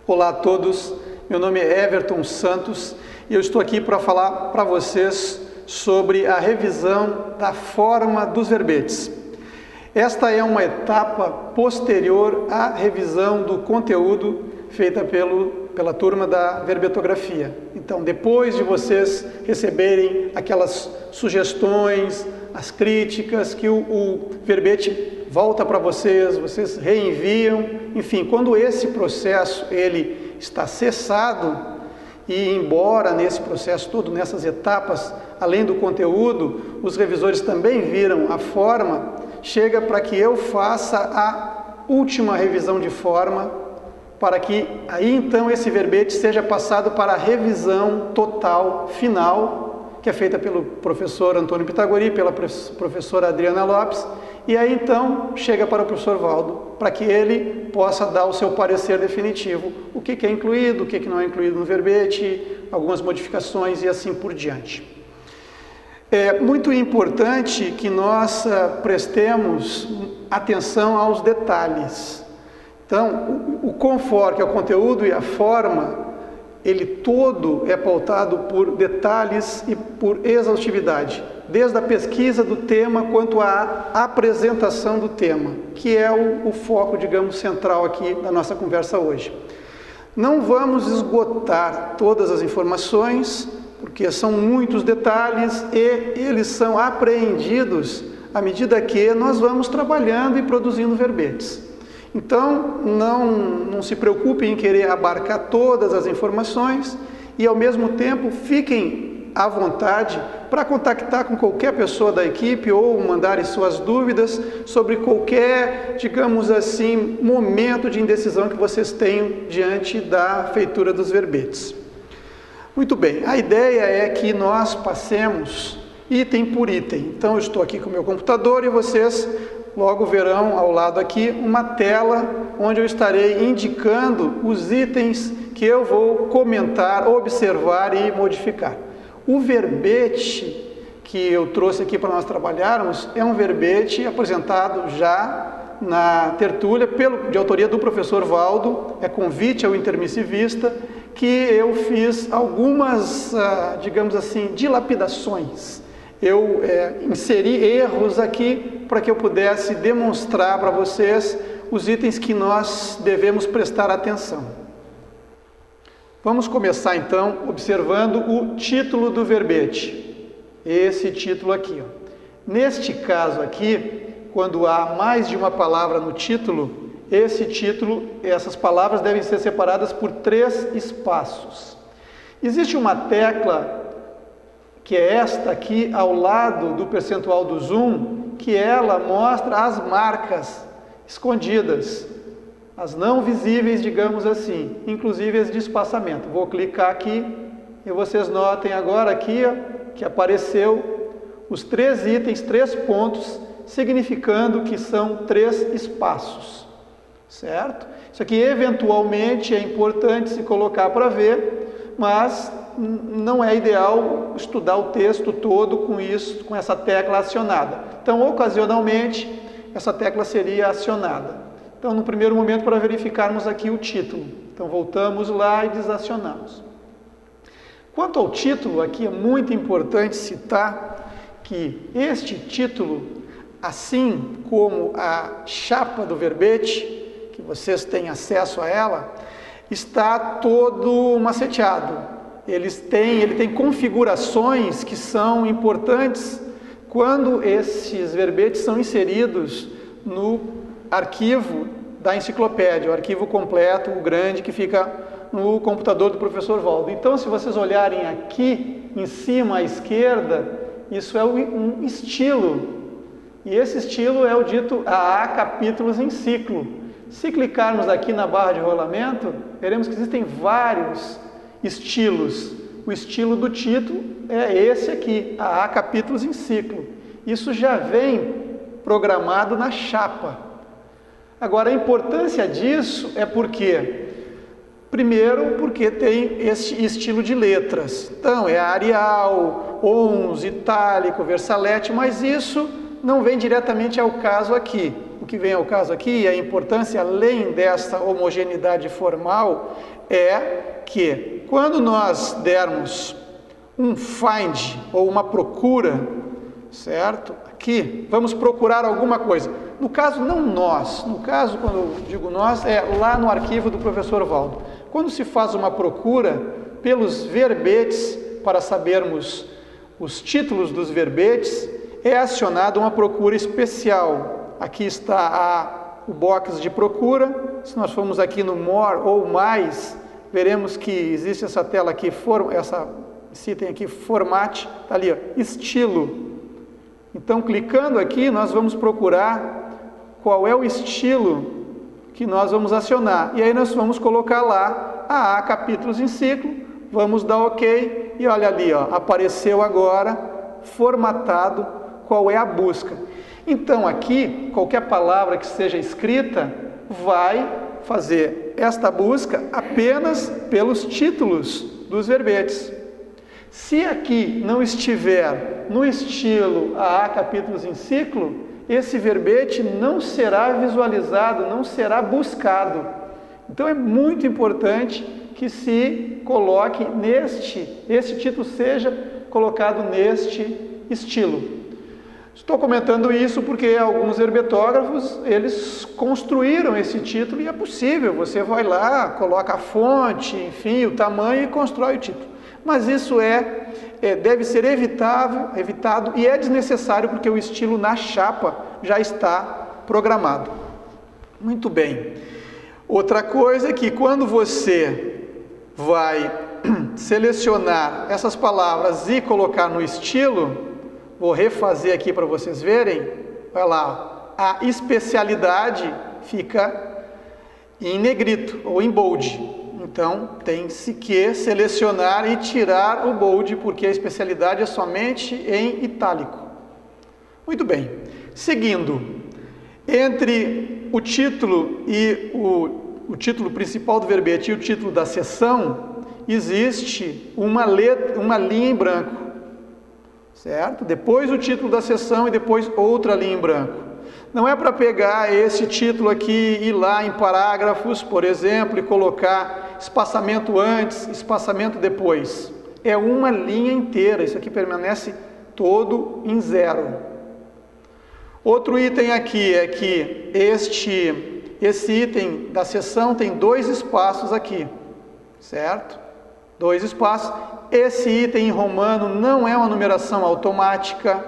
Olá a todos, meu nome é Everton Santos e eu estou aqui para falar para vocês sobre a revisão da forma dos verbetes. Esta é uma etapa posterior à revisão do conteúdo feita pela turma da verbetografia. Então, depois de vocês receberem aquelas sugestões, as críticas que o verbete volta para vocês reenviam, enfim, quando esse processo ele está cessado, e embora nesse processo todo, nessas etapas, além do conteúdo, os revisores também viram a forma, chega para que eu faça a última revisão de forma, para que aí então esse verbete seja passado para a revisão total, final, que é feita pelo professor Antônio Pitagori, pela professora Adriana Lopes, e aí então chega para o professor Valdo, para que ele possa dar o seu parecer definitivo, o que é incluído, o que não é incluído no verbete, algumas modificações e assim por diante. É muito importante que nós prestemos atenção aos detalhes. Então, o conforme, que é o conteúdo e a forma, ele todo é pautado por detalhes e por exaustividade, desde a pesquisa do tema quanto à apresentação do tema, que é o foco, digamos, central aqui da nossa conversa hoje. Não vamos esgotar todas as informações, porque são muitos detalhes e eles são apreendidos à medida que nós vamos trabalhando e produzindo verbetes. Então, não se preocupem em querer abarcar todas as informações e, ao mesmo tempo, fiquem à vontade para contactar com qualquer pessoa da equipe ou mandarem suas dúvidas sobre qualquer, digamos assim, momento de indecisão que vocês tenham diante da feitura dos verbetes. Muito bem, a ideia é que nós passemos item por item. Então, eu estou aqui com o meu computador e vocês logo verão ao lado aqui uma tela onde eu estarei indicando os itens que eu vou comentar, observar e modificar. O verbete que eu trouxe aqui para nós trabalharmos é um verbete apresentado já na tertúlia de autoria do professor Valdo, é convite ao intermissivista, que eu fiz algumas, digamos assim, dilapidações. Eu inseri erros aqui para que eu pudesse demonstrar para vocês os itens que nós devemos prestar atenção. Vamos começar então observando o título do verbete. Esse título aqui. Neste caso aqui, quando há mais de uma palavra no título, essas palavras devem ser separadas por 3 espaços. Existe uma tecla que é esta aqui ao lado do percentual do zoom, que ela mostra as marcas escondidas, as não visíveis, digamos assim, inclusive as de espaçamento. Vou clicar aqui e vocês notem agora aqui que apareceu os 3 itens, 3 pontos, significando que são 3 espaços, certo? Isso aqui eventualmente é importante se colocar para ver, mas não é ideal estudar o texto todo com essa tecla acionada. Então, ocasionalmente, essa tecla seria acionada. Então, no primeiro momento, para verificarmos aqui o título. Então, voltamos lá e desacionamos. Quanto ao título, aqui é muito importante citar que este título, assim como a chapa do verbete, que vocês têm acesso a ela, está todo maceteado. Ele tem configurações que são importantes quando esses verbetes são inseridos no arquivo da enciclopédia, o arquivo completo, o grande, que fica no computador do professor Valdo. Então, se vocês olharem aqui em cima à esquerda, isso é um estilo, e esse estilo é o dito AA capítulos em ciclo. Se clicarmos aqui na barra de rolamento, veremos que existem vários estilos. O estilo do título é esse aqui, AA capítulos em ciclo. Isso já vem programado na chapa. Agora, a importância disso é porque, primeiro, porque tem esse estilo de letras. Então, é Arial, Ons, Itálico, Versalete, mas isso não vem diretamente ao caso aqui. O que vem ao caso aqui, a importância além dessa homogeneidade formal, é que quando nós dermos um find ou uma procura, certo? Aqui, vamos procurar alguma coisa. No caso, não nós. No caso, quando eu digo nós, é lá no arquivo do professor Valdo. Quando se faz uma procura pelos verbetes, para sabermos os títulos dos verbetes, é acionada uma procura especial. Aqui está o box de procura. Se nós formos aqui no more ou mais, veremos que existe essa tela aqui, esse item aqui, format, está ali, ó, estilo. Então, clicando aqui, nós vamos procurar qual é o estilo que nós vamos acionar. E aí nós vamos colocar lá a capítulos em ciclo, vamos dar OK, e olha ali, ó, apareceu agora, formatado, qual é a busca. Então, aqui, qualquer palavra que seja escrita, vai fazer esta busca apenas pelos títulos dos verbetes. Se aqui não estiver no estilo a capítulos em ciclo, esse verbete não será visualizado, não será buscado. Então é muito importante que se coloque esse título seja colocado neste estilo. Estou comentando isso porque alguns herbetógrafos, eles construíram esse título e é possível, você vai lá, coloca a fonte, enfim, o tamanho e constrói o título. Mas isso deve ser evitado e é desnecessário porque o estilo na chapa já está programado. Muito bem. Outra coisa é que quando você vai selecionar essas palavras e colocar no estilo, vou refazer aqui para vocês verem, olha lá, a especialidade fica em negrito ou em bold. Então, tem-se que selecionar e tirar o bold, porque a especialidade é somente em itálico. Muito bem. Seguindo, entre o título e o título principal do verbete e o título da seção, existe uma linha em branco, certo? Depois o título da seção e depois outra linha em branco. Não é para pegar esse título aqui e ir lá em parágrafos, por exemplo, e colocar espaçamento antes, espaçamento depois. É uma linha inteira, isso aqui permanece todo em 0. Outro item aqui é que esse item da seção tem 2 espaços aqui, certo? 2 espaços. Esse item em romano não é uma numeração automática,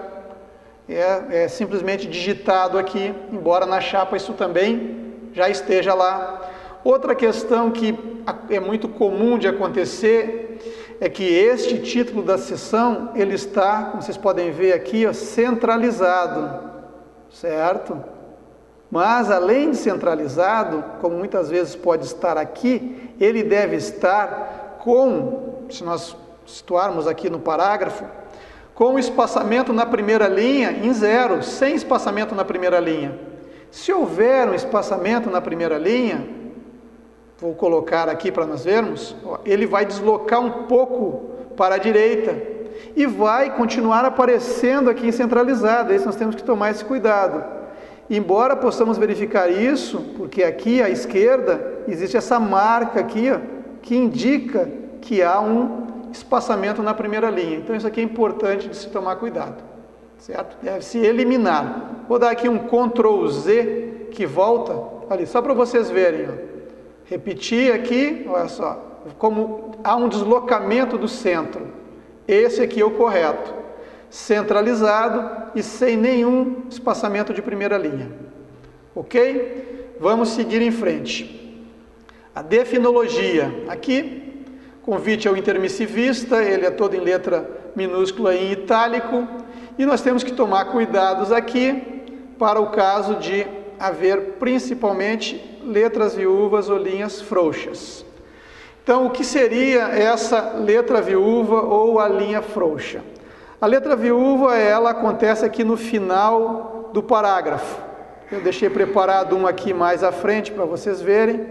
é simplesmente digitado aqui, embora na chapa isso também já esteja lá. Outra questão que é muito comum de acontecer é que este título da seção, ele está, como vocês podem ver aqui, ó, centralizado, certo? Mas além de centralizado, como muitas vezes pode estar aqui, ele deve estar se nós situarmos aqui no parágrafo, com o espaçamento na primeira linha em 0, sem espaçamento na primeira linha. Se houver um espaçamento na primeira linha, vou colocar aqui para nós vermos, ele vai deslocar um pouco para a direita e vai continuar aparecendo aqui em centralizado. Aí nós temos que tomar esse cuidado. Embora possamos verificar isso, porque aqui à esquerda existe essa marca aqui, ó, que indica que há um espaçamento na primeira linha. Então isso aqui é importante de se tomar cuidado, certo? Deve-se eliminar. Vou dar aqui um Ctrl Z que volta ali, só para vocês verem, ó. Repetir aqui, olha só, como há um deslocamento do centro. Esse aqui é o correto, centralizado e sem nenhum espaçamento de primeira linha. Ok? Vamos seguir em frente. A definologia, aqui, convite ao intermissivista, ele é todo em letra minúscula e em itálico, e nós temos que tomar cuidados aqui para o caso de haver principalmente letras viúvas ou linhas frouxas. Então, o que seria essa letra viúva ou a linha frouxa? A letra viúva, ela acontece aqui no final do parágrafo. Eu deixei preparado um aqui mais à frente para vocês verem,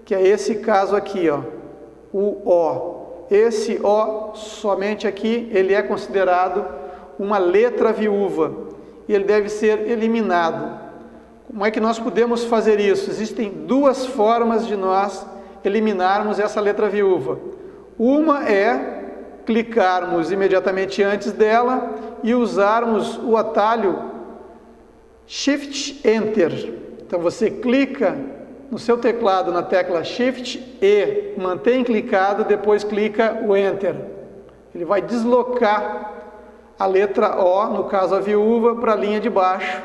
que é esse caso aqui, ó, o O. Esse O, somente aqui, ele é considerado uma letra viúva. e ele deve ser eliminado. Como é que nós podemos fazer isso? Existem duas formas de nós eliminarmos essa letra viúva. Uma é clicarmos imediatamente antes dela e usarmos o atalho Shift Enter. Então você clica no seu teclado na tecla Shift e mantém clicado, depois clica o Enter. Ele vai deslocar a letra O, no caso a viúva, para a linha de baixo,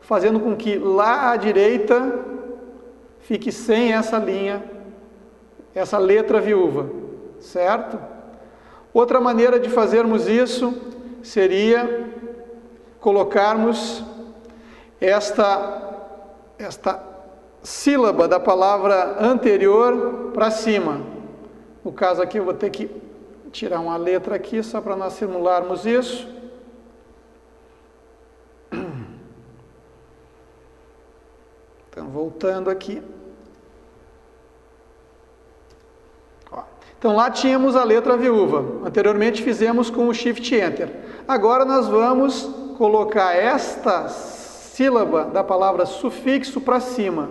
fazendo com que lá à direita fique sem essa linha, essa letra viúva, certo? Outra maneira de fazermos isso seria colocarmos esta sílaba da palavra anterior para cima. No caso aqui eu vou ter que tirar uma letra aqui só para nós simularmos isso. Então, voltando aqui. Então, lá tínhamos a letra viúva. Anteriormente fizemos com o Shift Enter. Agora nós vamos colocar esta sílaba da palavra sufixo para cima.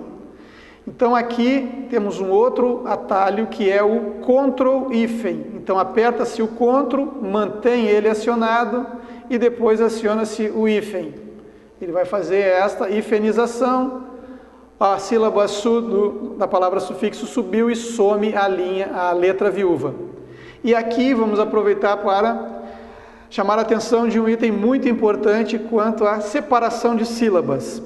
Então, aqui temos um outro atalho que é o Ctrl-hífen. Então, aperta-se o Ctrl, mantém ele acionado e depois aciona-se o hífen. Ele vai fazer esta hifenização. A sílaba da palavra sufixo subiu e some a letra viúva. E aqui vamos aproveitar para chamar a atenção de um item muito importante quanto à separação de sílabas.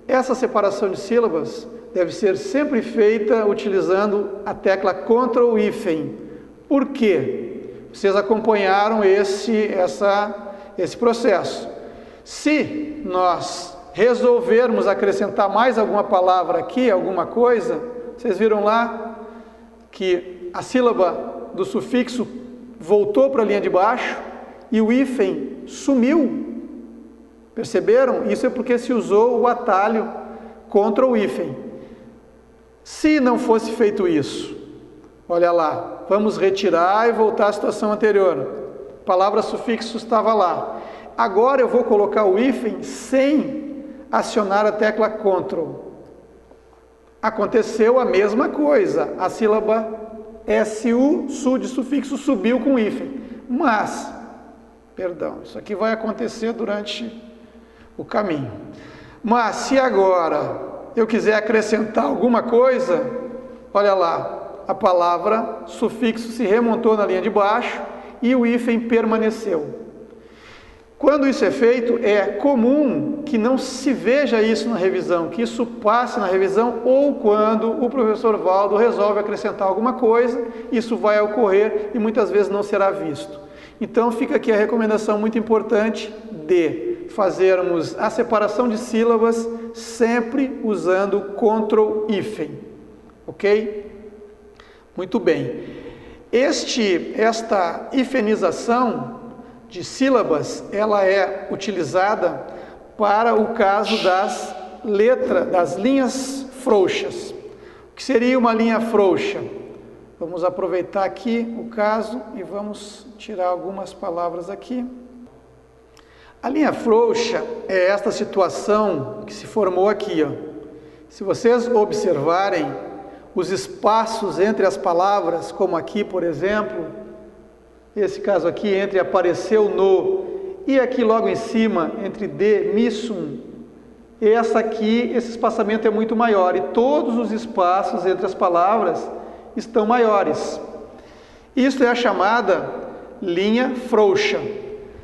Essa separação de sílabas deve ser sempre feita utilizando a tecla Ctrl-hífen. Por quê? Vocês acompanharam esse processo. Se nós resolvermos acrescentar mais alguma palavra aqui, alguma coisa, vocês viram lá que a sílaba do sufixo voltou para a linha de baixo e o hífen sumiu. Perceberam? Isso é porque se usou o atalho Ctrl-hífen. Se não fosse feito isso, olha lá, vamos retirar e voltar à situação anterior. A palavra sufixo estava lá. Agora eu vou colocar o hífen sem acionar a tecla Ctrl. Aconteceu a mesma coisa. A sílaba SU, de sufixo, subiu com o hífen. Mas, isso aqui vai acontecer durante o caminho. Mas, se agora eu quiser acrescentar alguma coisa, olha lá, a palavra sufixo se remontou na linha de baixo e o hífen permaneceu. Quando isso é feito, é comum que não se veja isso na revisão, que isso passe na revisão, ou quando o professor Valdo resolve acrescentar alguma coisa, isso vai ocorrer e muitas vezes não será visto. Então fica aqui a recomendação muito importante de fazermos a separação de sílabas sempre usando Ctrl-hífen, ok? Muito bem. Esta hifenização de sílabas, ela é utilizada para o caso das linhas frouxas. O que seria uma linha frouxa? Vamos aproveitar aqui o caso e vamos tirar algumas palavras aqui. A linha frouxa é esta situação que se formou aqui, ó. Se vocês observarem os espaços entre as palavras, como aqui, por exemplo, esse caso aqui, entre apareceu no, e aqui logo em cima, entre de, missum, esse espaçamento é muito maior, e todos os espaços entre as palavras estão maiores. Isso é a chamada linha frouxa.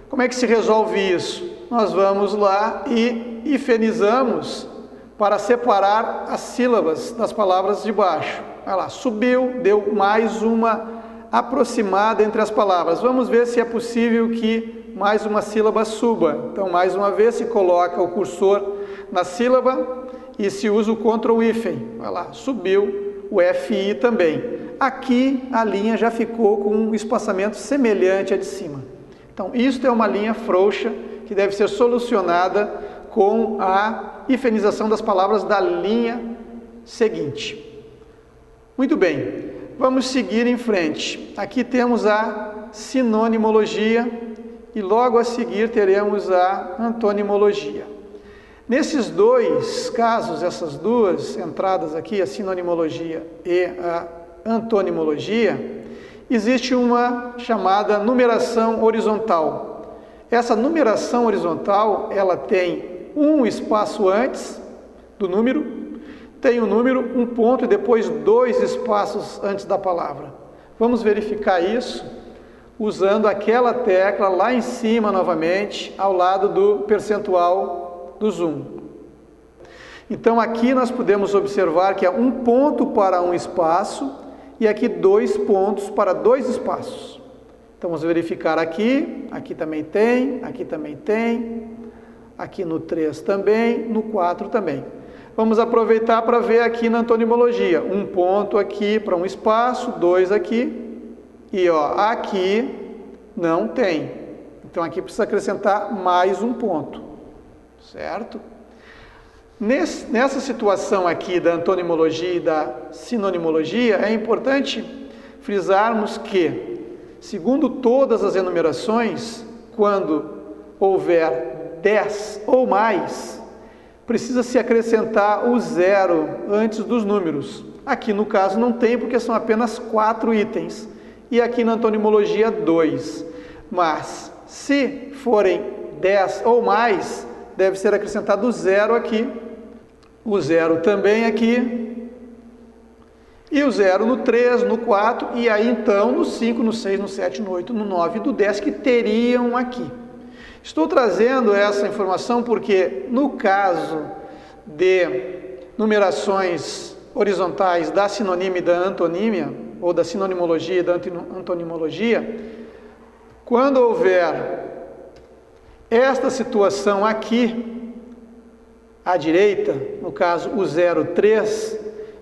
Como é que se resolve isso? Nós vamos lá e hifenizamos para separar as sílabas das palavras de baixo. Olha lá, subiu, deu mais uma aproximada entre as palavras. Vamos ver se é possível que mais uma sílaba suba. Então, mais uma vez, se coloca o cursor na sílaba e se usa o Ctrl-hífen. Olha lá, subiu o FI também. Aqui, a linha já ficou com um espaçamento semelhante à de cima. Então, isto é uma linha frouxa que deve ser solucionada com a hifenização das palavras da linha seguinte. Muito bem. Vamos seguir em frente. Aqui temos a sinonimologia, e logo a seguir teremos a antonimologia. Nesses dois casos, essas duas entradas aqui, a sinonimologia e a antonimologia, existe uma chamada numeração horizontal. Essa numeração horizontal, ela tem um espaço antes do número, tem o número, um ponto e depois 2 espaços antes da palavra. Vamos verificar isso usando aquela tecla lá em cima novamente, ao lado do percentual do zoom. Então aqui nós podemos observar que é um ponto para um espaço e aqui 2 pontos para 2 espaços. Então vamos verificar aqui, aqui também tem, aqui no 3 também, no 4 também. Vamos aproveitar para ver aqui na antonimologia, um ponto aqui para um espaço, 2 aqui, e ó, aqui não tem. Então aqui precisa acrescentar mais um ponto, certo? Nessa situação aqui da antonimologia e da sinonimologia, é importante frisarmos que, segundo todas as enumerações, quando houver 10 ou mais, precisa se acrescentar o 0 antes dos números. Aqui no caso não tem, porque são apenas 4 itens. E aqui na antonimologia 2. Mas, se forem 10 ou mais, deve ser acrescentado o 0 aqui, o 0 também aqui, e o 0 no 3, no 4, e aí então no 5, no 6, no 7, no 8, no 9 e no 10 que teriam aqui. Estou trazendo essa informação porque no caso de numerações horizontais da sinonímia e da antonímia, ou da sinonimologia e da antonimologia, quando houver esta situação aqui, à direita, no caso o 03,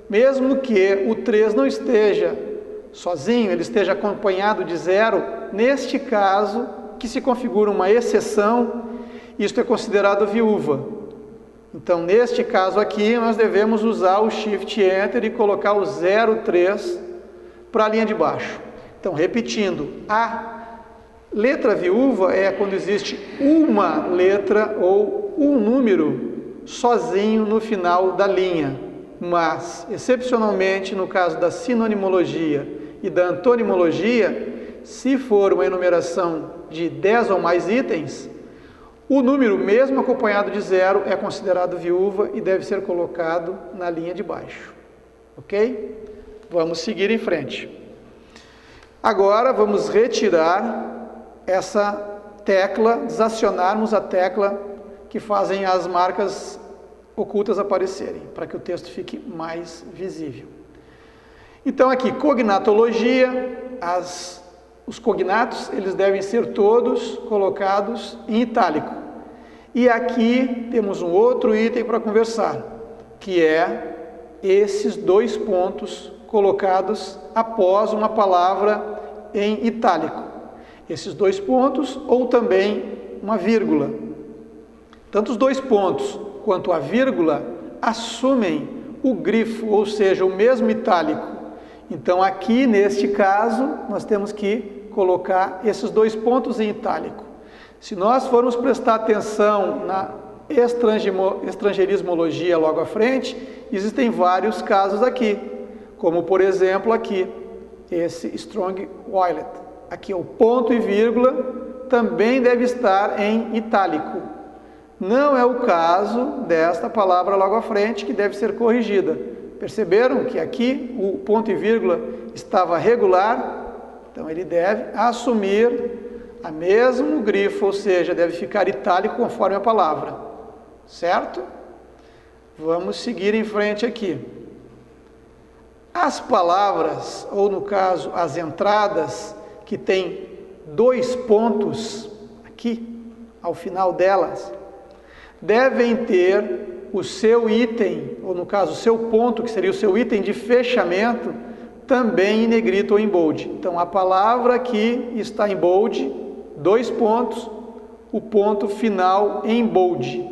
mesmo que o 3 não esteja sozinho, ele esteja acompanhado de 0, neste caso, que se configura uma exceção, isto é considerado viúva. Então, neste caso aqui, nós devemos usar o Shift Enter e colocar o 03 para a linha de baixo. Então, repetindo, a letra viúva é quando existe uma letra ou um número sozinho no final da linha, mas, excepcionalmente, no caso da sinonimologia e da antonimologia, se for uma enumeração de 10 ou mais itens, o número, mesmo acompanhado de 0, é considerado viúva e deve ser colocado na linha de baixo. Ok? Vamos seguir em frente. Agora vamos retirar essa tecla, desacionarmos a tecla que fazem as marcas ocultas aparecerem, para que o texto fique mais visível. Então aqui, cognatologia, os cognatos, eles devem ser todos colocados em itálico. E aqui temos um outro item para conversar, que é esses 2 pontos colocados após uma palavra em itálico. Esses 2 pontos ou também uma vírgula. Tanto os 2 pontos quanto a vírgula assumem o grifo, ou seja, o mesmo itálico. Então aqui, neste caso, nós temos que colocar esses 2 pontos em itálico. Se nós formos prestar atenção na estrangeirismologia logo à frente, existem vários casos aqui, como por exemplo aqui, esse strong violet. Aqui o ponto e vírgula também deve estar em itálico. Não é o caso desta palavra logo à frente, que deve ser corrigida. Perceberam que aqui o ponto e vírgula estava regular? Então ele deve assumir a mesmo grifo, ou seja, deve ficar itálico conforme a palavra. Certo? Vamos seguir em frente aqui. As palavras, ou no caso as entradas, que tem 2 pontos aqui, ao final delas, devem ter o seu item, ou no caso o seu ponto, que seria o seu item de fechamento, também em negrito ou em bold. Então a palavra aqui está em bold, 2 pontos, o ponto final em bold.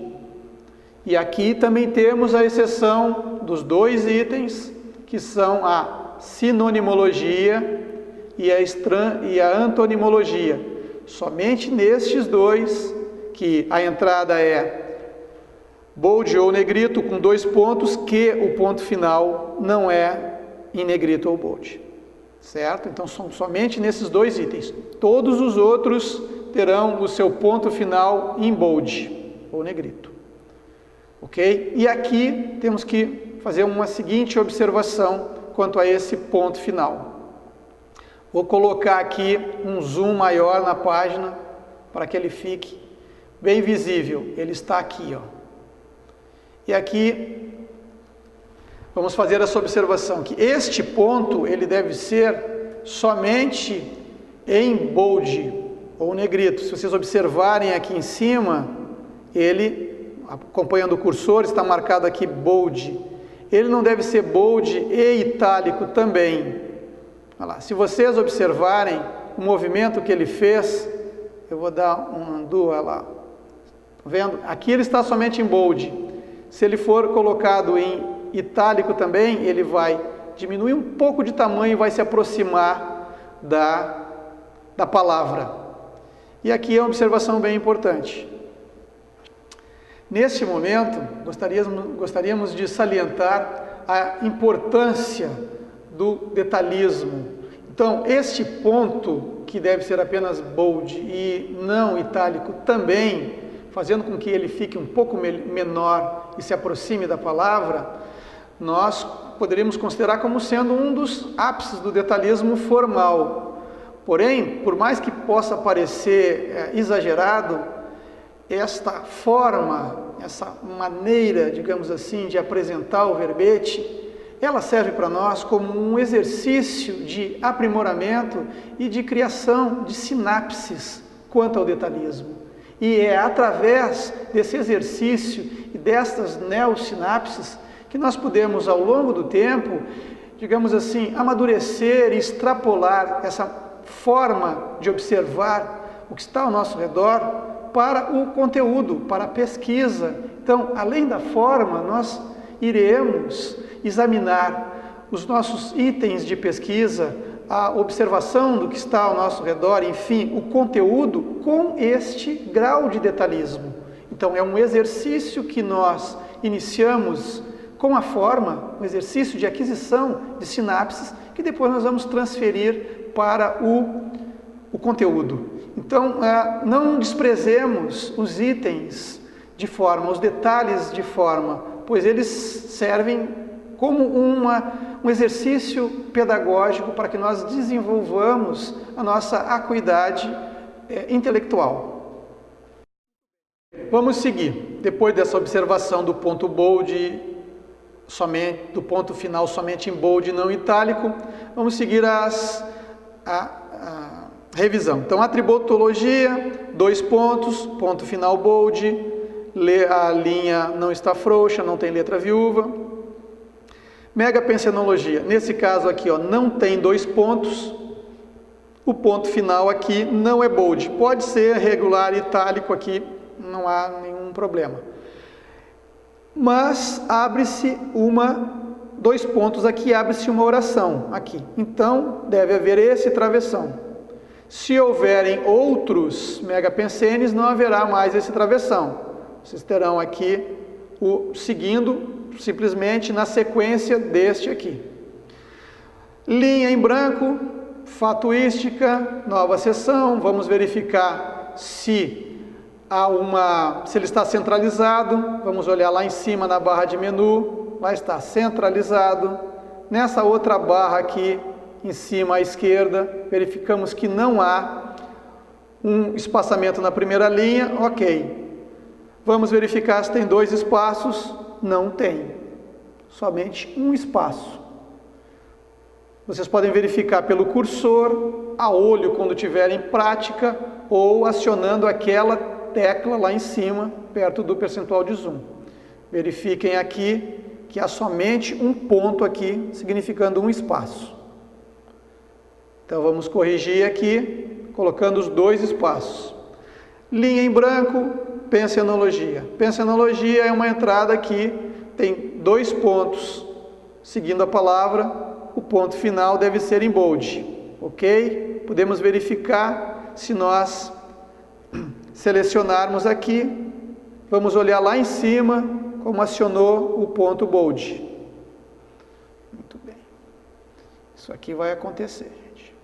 E aqui também temos a exceção dos 2 itens, que são a sinonimologia e a antonimologia. Somente nestes dois, que a entrada é bold ou negrito com 2 pontos, que o ponto final não é em negrito ou bold. Certo? Então são somente nesses 2 itens. Todos os outros terão o seu ponto final em bold ou negrito. Ok? E aqui temos que fazer uma seguinte observação quanto a esse ponto final. Vou colocar aqui um zoom maior na página para que ele fique bem visível. Ele está aqui, ó. E aqui vamos fazer essa observação que este ponto ele deve ser somente em bold ou negrito. Se vocês observarem aqui em cima, ele, acompanhando o cursor, está marcado aqui bold. Ele não deve ser bold e itálico também. Olha lá, se vocês observarem o movimento que ele fez, eu vou dar um undo, olha lá. Tá vendo? Aqui ele está somente em bold. Se ele for colocado em itálico também, ele vai diminuir um pouco de tamanho e vai se aproximar da palavra. E aqui é uma observação bem importante. Neste momento, gostaríamos de salientar a importância do detalhismo. Então, este ponto, que deve ser apenas bold e não itálico também, fazendo com que ele fique um pouco menor e se aproxime da palavra, nós poderíamos considerar como sendo um dos ápices do detalhismo formal. Porém, por mais que possa parecer exagerado, esta forma, essa maneira, digamos assim, de apresentar o verbete, ela serve para nós como um exercício de aprimoramento e de criação de sinapses quanto ao detalhismo. E é através desse exercício e destas neossinapses que nós podemos, ao longo do tempo, digamos assim, amadurecer e extrapolar essa forma de observar o que está ao nosso redor para o conteúdo, para a pesquisa. Então, além da forma, nós iremos examinar os nossos itens de pesquisa, a observação do que está ao nosso redor, enfim, o conteúdo com este grau de detalhismo. Então, é um exercício que nós iniciamos com a forma, um exercício de aquisição de sinapses, que depois nós vamos transferir para o conteúdo. Então, não desprezemos os itens de forma, os detalhes de forma, pois eles servem como um exercício pedagógico para que nós desenvolvamos a nossa acuidade intelectual. Vamos seguir. Depois dessa observação do ponto bold, do ponto final somente em bold e não itálico, vamos seguir a revisão. Então, atributologia, 2 pontos, ponto final bold, a linha não está frouxa, não tem letra viúva. Megapensenologia, nesse caso aqui, ó, não tem 2 pontos, o ponto final aqui não é bold, pode ser regular itálico aqui, não há nenhum problema. Mas abre-se 2 pontos aqui, abre-se uma oração aqui, então deve haver esse travessão. Se houverem outros megapensenes, não haverá mais esse travessão. Vocês terão aqui seguindo simplesmente na sequência deste aqui. Linha em branco, fatuística, nova seção, vamos verificar se ele está centralizado, vamos olhar lá em cima na barra de menu, lá está centralizado. Nessa outra barra aqui, em cima à esquerda, verificamos que não há um espaçamento na primeira linha, ok. Vamos verificar se tem 2 espaços, não tem, somente um espaço. Vocês podem verificar pelo cursor, a olho quando tiver em prática, ou acionando aquela tecla lá em cima, perto do percentual de zoom. Verifiquem aqui que há somente um ponto aqui, significando um espaço. Então vamos corrigir aqui, colocando os 2 espaços. Linha em branco, pensenologia. Pensenologia é uma entrada que tem 2 pontos, seguindo a palavra, o ponto final deve ser em bold, ok? Podemos verificar se nós selecionarmos aqui, vamos olhar lá em cima como acionou o ponto bold. Muito bem. Isso aqui vai acontecer, gente.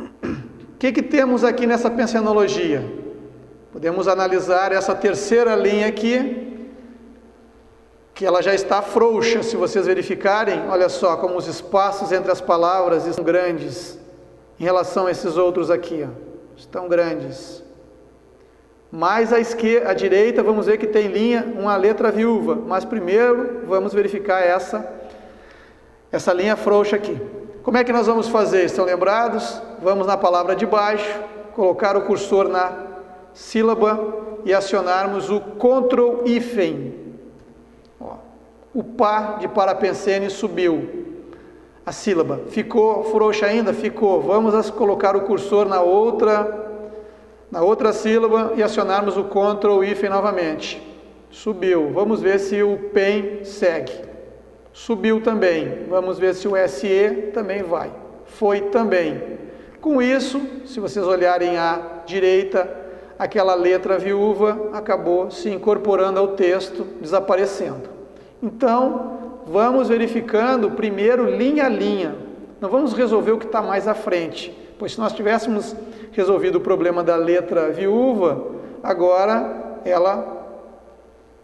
O que temos aqui nessa pensenologia? Podemos analisar essa terceira linha aqui, que ela já está frouxa. Se vocês verificarem, olha só como os espaços entre as palavras estão grandes em relação a esses outros aqui, ó. Estão grandes. Mais à esquerda, à direita, vamos ver que tem linha, uma letra viúva, mas primeiro vamos verificar essa linha frouxa aqui. Como é que nós vamos fazer? Estão lembrados? Vamos na palavra de baixo, colocar o cursor na sílaba e acionarmos o Ctrl hífen. O pá de parapensene subiu. A sílaba ficou frouxa ainda? Ficou. Vamos colocar o cursor na outra sílaba e acionarmos o Ctrl hífen novamente. Subiu. Vamos ver se o pen segue. Subiu também. Vamos ver se o SE também vai. Foi também. Com isso, se vocês olharem à direita, aquela letra viúva acabou se incorporando ao texto, desaparecendo. Então, vamos verificando primeiro linha a linha. Não vamos resolver o que está mais à frente, pois se nós tivéssemos resolvido o problema da letra viúva, agora ela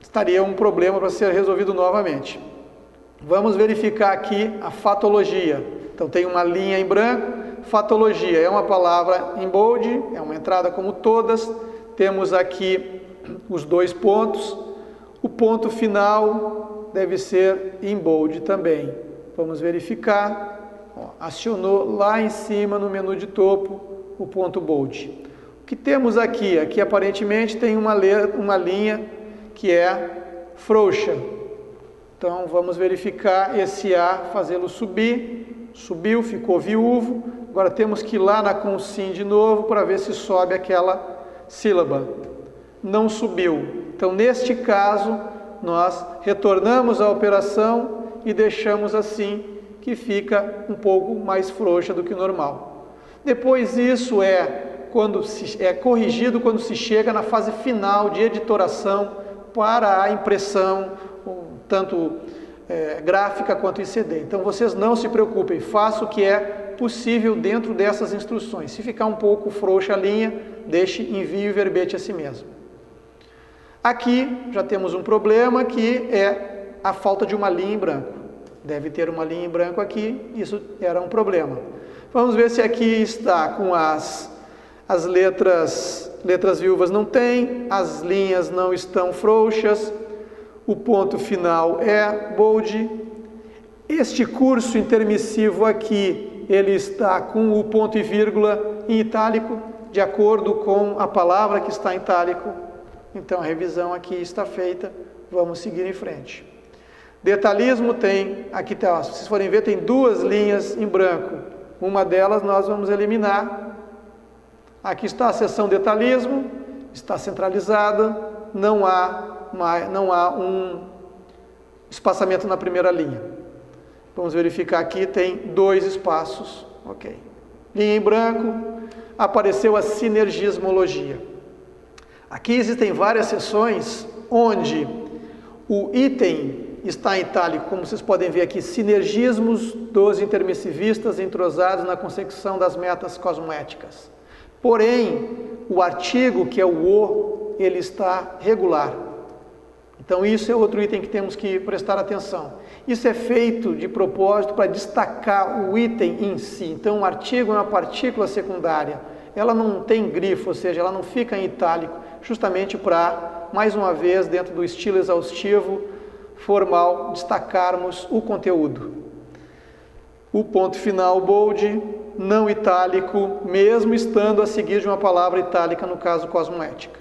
estaria um problema para ser resolvido novamente. Vamos verificar aqui a fatologia. Então tem uma linha em branco, fatologia é uma palavra em bold, é uma entrada como todas. Temos aqui os dois pontos, o ponto final deve ser em bold também. Vamos verificar, acionou lá em cima no menu de topo o ponto bold. O que temos aqui? Aqui aparentemente tem uma linha que é frouxa. Então vamos verificar esse A, fazê-lo subir, subiu, ficou viúvo. Agora temos que ir lá na consim de novo para ver se sobe aquela sílaba. Não subiu. Então neste caso nós retornamos à operação e deixamos assim, que fica um pouco mais frouxa do que o normal. Depois isso é corrigido quando se chega na fase final de editoração para a impressão, tanto gráfica quanto em CD. Então vocês não se preocupem, faça o que é possível dentro dessas instruções. Se ficar um pouco frouxa a linha, deixe, envie o verbete a si mesmo. Aqui já temos um problema que é a falta de uma linha em branco. Deve ter uma linha em branco aqui, isso era um problema. Vamos ver se aqui está com as letras viúvas não tem, as linhas não estão frouxas, o ponto final é bold. Este curso intermissivo aqui, ele está com o ponto e vírgula em itálico, de acordo com a palavra que está em itálico. Então a revisão aqui está feita, vamos seguir em frente. Detalhismo tem, aqui tá, se vocês forem ver, tem duas linhas em branco. Uma delas nós vamos eliminar. Aqui está a seção detalhismo, está centralizada, não há um espaçamento na primeira linha. Vamos verificar aqui, tem 2 espaços, ok. Linha em branco, apareceu a sinergismologia. Aqui existem várias seções onde o item está em itálico, como vocês podem ver aqui, sinergismos dos intermissivistas entrosados na consecução das metas cosmoéticas. Porém, o artigo, que é o, ele está regular. Então isso é outro item que temos que prestar atenção. Isso é feito de propósito para destacar o item em si. Então o artigo é uma partícula secundária. Ela não tem grifo, ou seja, ela não fica em itálico, justamente para, mais uma vez, dentro do estilo exaustivo, formal, destacarmos o conteúdo. O ponto final bold, não itálico, mesmo estando a seguir de uma palavra itálica, no caso cosmoética.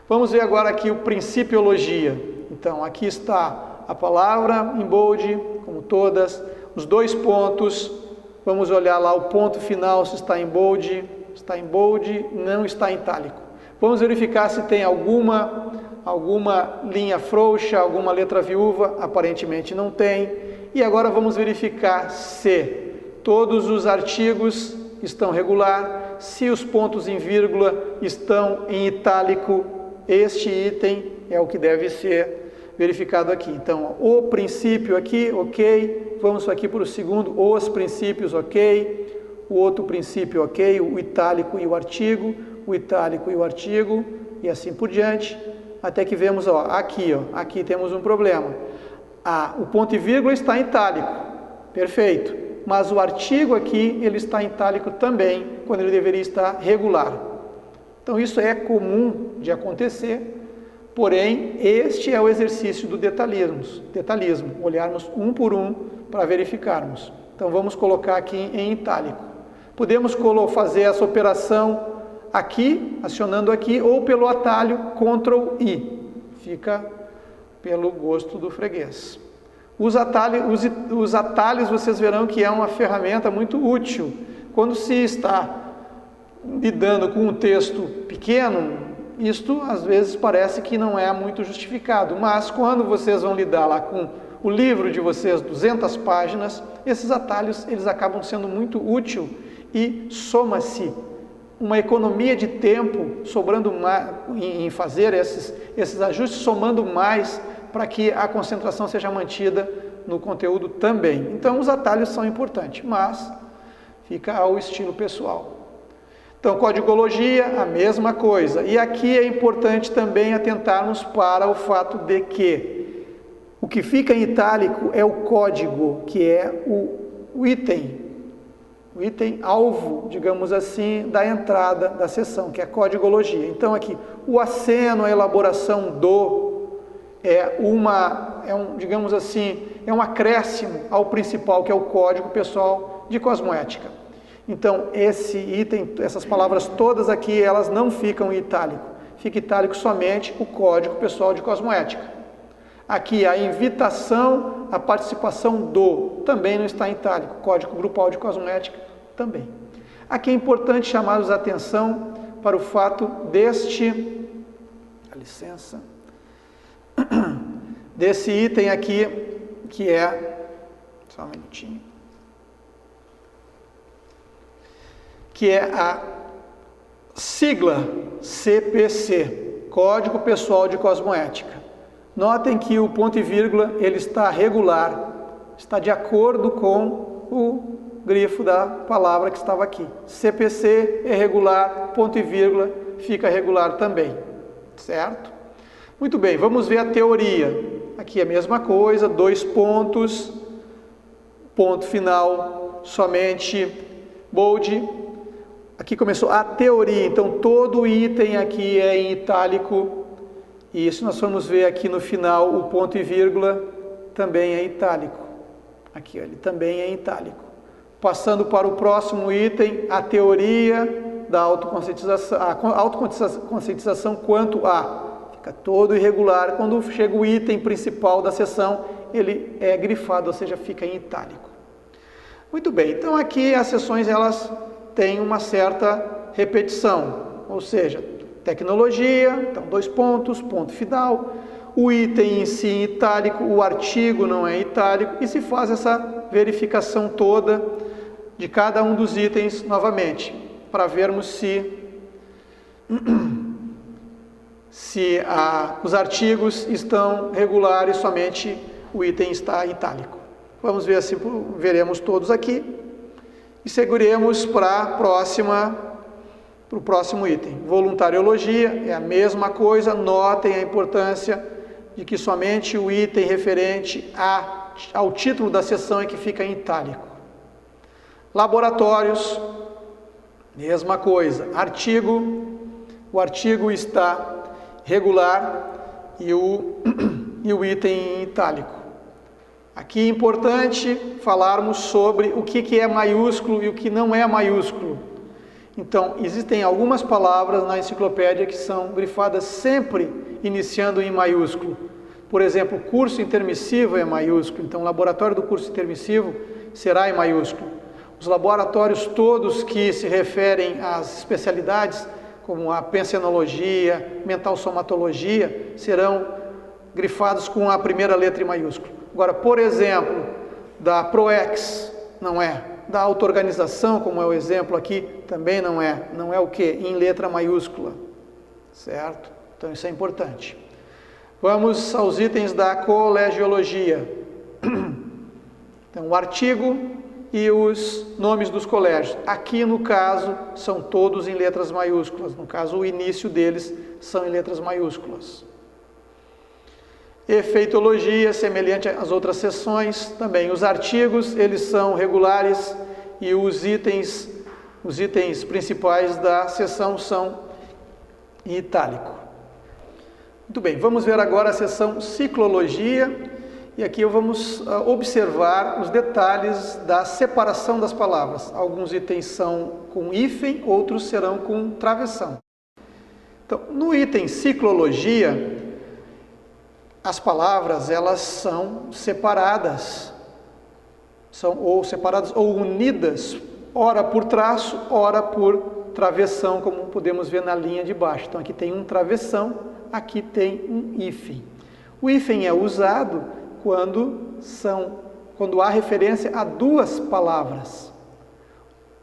Vamos ver agora aqui o principiologia. Então, aqui está a palavra em bold, como todas, os 2 pontos. Vamos olhar lá o ponto final, se está em bold, não está em itálico. Vamos verificar se tem alguma linha frouxa, alguma letra viúva, aparentemente não tem. E agora vamos verificar se todos os artigos estão regular, Se os pontos em vírgula estão em itálico, este item é o que deve ser verificado aqui. Então, o princípio aqui, ok. Vamos aqui para o segundo, os princípios, ok. O outro princípio, ok. O itálico e o artigo, o itálico e o artigo, e assim por diante. Até que vemos, aqui temos um problema. O ponto e vírgula está em itálico, perfeito. Mas o artigo aqui, ele está em itálico também, quando ele deveria estar regular. Então isso é comum de acontecer, porém este é o exercício do detalhismo, olharmos um por um para verificarmos. Então vamos colocar aqui em itálico. Podemos fazer essa operação aqui, acionando aqui, ou pelo atalho Ctrl+I, fica pelo gosto do freguês. Os atalhos vocês verão que é uma ferramenta muito útil. Quando se está lidando com um texto pequeno, isto às vezes parece que não é muito justificado, mas quando vocês vão lidar lá com o livro de vocês, 200 páginas, esses atalhos eles acabam sendo muito úteis e soma-se uma economia de tempo, sobrando mais em fazer esses ajustes, somando mais para que a concentração seja mantida no conteúdo também. Então os atalhos são importantes, mas fica ao estilo pessoal. Então, códigologia, a mesma coisa. E aqui é importante também atentarmos para o fato de que o que fica em itálico é o código, que é o item alvo, digamos assim, da entrada da seção, que é a códigologia. Então, aqui, o aceno, a elaboração digamos assim, é um acréscimo ao principal, que é o código pessoal de cosmoética. Então, esse item, essas palavras todas aqui, elas não ficam em itálico. Fica itálico somente o código pessoal de cosmoética. Aqui, a invitação, a participação também não está em itálico. Código grupal de cosmoética, também. Aqui é importante chamar a atenção para o fato desse item aqui, que é, só um minutinho, que é a sigla CPC, Código Pessoal de Cosmoética. Notem que o ponto e vírgula ele está regular, está de acordo com o grifo da palavra que estava aqui. CPC é regular, ponto e vírgula fica regular também, certo? Muito bem, vamos ver a teoria. Aqui é a mesma coisa, 2 pontos, ponto final, somente bold. Aqui começou a teoria, então todo item aqui é em itálico, e isso nós vamos ver aqui no final, o ponto e vírgula também é itálico. Aqui, ele também é em itálico. Passando para o próximo item, a teoria da autoconscientização quanto a. Fica todo irregular, quando chega o item principal da seção, ele é grifado, ou seja, fica em itálico. Muito bem, então aqui as seções elas têm uma certa repetição, ou seja, tecnologia, então 2 pontos, ponto final, o item em si em itálico, o artigo não é itálico, e se faz essa verificação toda de cada um dos itens novamente, para vermos se os artigos estão regulares, somente o item está itálico. Vamos ver assim, veremos todos aqui e seguiremos para o próximo item. Voluntariologia é a mesma coisa, notem a importância de que somente o item referente ao título da seção é que fica em itálico. Laboratórios, mesma coisa. O artigo está regular e o item em itálico. Aqui é importante falarmos sobre o que é maiúsculo e o que não é maiúsculo. Então, existem algumas palavras na enciclopédia que são grifadas sempre iniciando em maiúsculo. Por exemplo, curso intermissivo é maiúsculo, então o laboratório do curso intermissivo será em maiúsculo. Os laboratórios todos que se referem às especialidades, como a pensenologia, mental somatologia, serão grifados com a primeira letra em maiúsculo. Agora, por exemplo, da ProEx, não é. da auto-organização, como é o exemplo aqui, também não é. Não é o quê? Em letra maiúscula, certo? Então isso é importante. Vamos aos itens da colegiologia. Então, o artigo e os nomes dos colégios. Aqui, no caso, são todos em letras maiúsculas. No caso, o início deles são em letras maiúsculas. Efeitologia, semelhante às outras seções, também os artigos, eles são regulares e os itens principais da seção são em itálico. Muito bem, vamos ver agora a seção ciclologia e aqui vamos observar os detalhes da separação das palavras. Alguns itens são com hífen, outros serão com travessão. Então, no item ciclologia, as palavras, elas são separadas, separadas ou unidas, ora por traço, ora por travessão, como podemos ver na linha de baixo. Então, aqui tem um travessão, aqui tem um hífen. O hífen é usado quando há referência a duas palavras,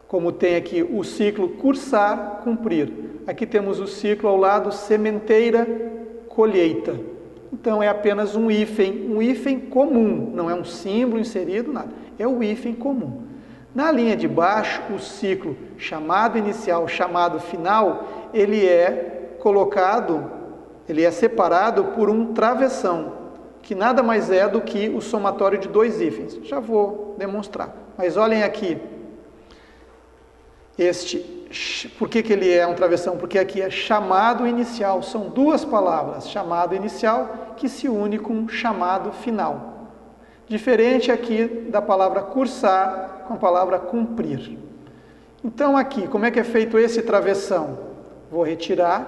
como tem aqui o ciclo cursar, cumprir. Aqui temos o ciclo ao lado, sementeira, colheita. Então é apenas um hífen comum, não é um símbolo inserido, nada. É o hífen comum. Na linha de baixo, o ciclo chamado inicial, chamado final, ele é separado por um travessão, que nada mais é do que o somatório de dois hífens. Já vou demonstrar. Mas olhem aqui. Por que ele é um travessão? Porque aqui é chamado inicial. São duas palavras, chamado inicial, que se une com chamado final. Diferente aqui da palavra cursar com a palavra cumprir. Então aqui, como é que é feito esse travessão? Vou retirar.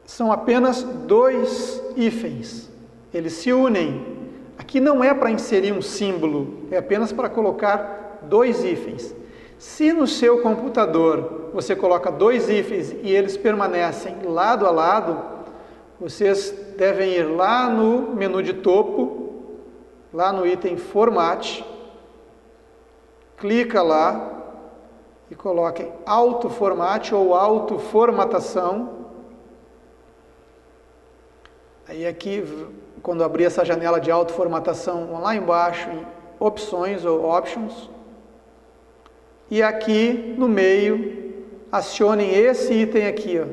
São apenas dois hífens. Eles se unem. Aqui não é para inserir um símbolo, é apenas para colocar dois hífens. Se no seu computador você coloca dois hífens e eles permanecem lado a lado, vocês devem ir lá no menu de topo, lá no item Formate, clica lá e coloquem Autoformate ou Autoformatação. Aí aqui, quando abrir essa janela de autoformatação, lá embaixo em Opções ou Options, e aqui no meio, acionem esse item aqui, ó,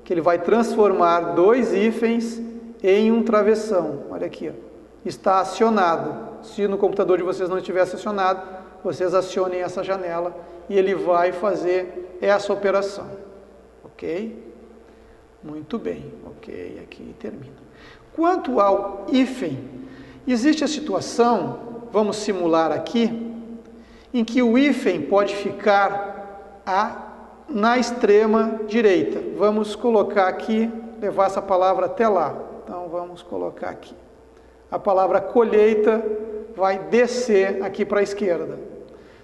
que ele vai transformar dois hífens em um travessão. Olha aqui, ó, está acionado. Se no computador de vocês não estivesse acionado, vocês acionem essa janela e ele vai fazer essa operação. Ok? Muito bem. Ok, aqui termina. Quanto ao hífen, existe a situação, vamos simular aqui, em que o hífen pode ficar na extrema direita. Vamos colocar aqui, levar essa palavra até lá. Então, vamos colocar aqui. A palavra colheita vai descer aqui para a esquerda.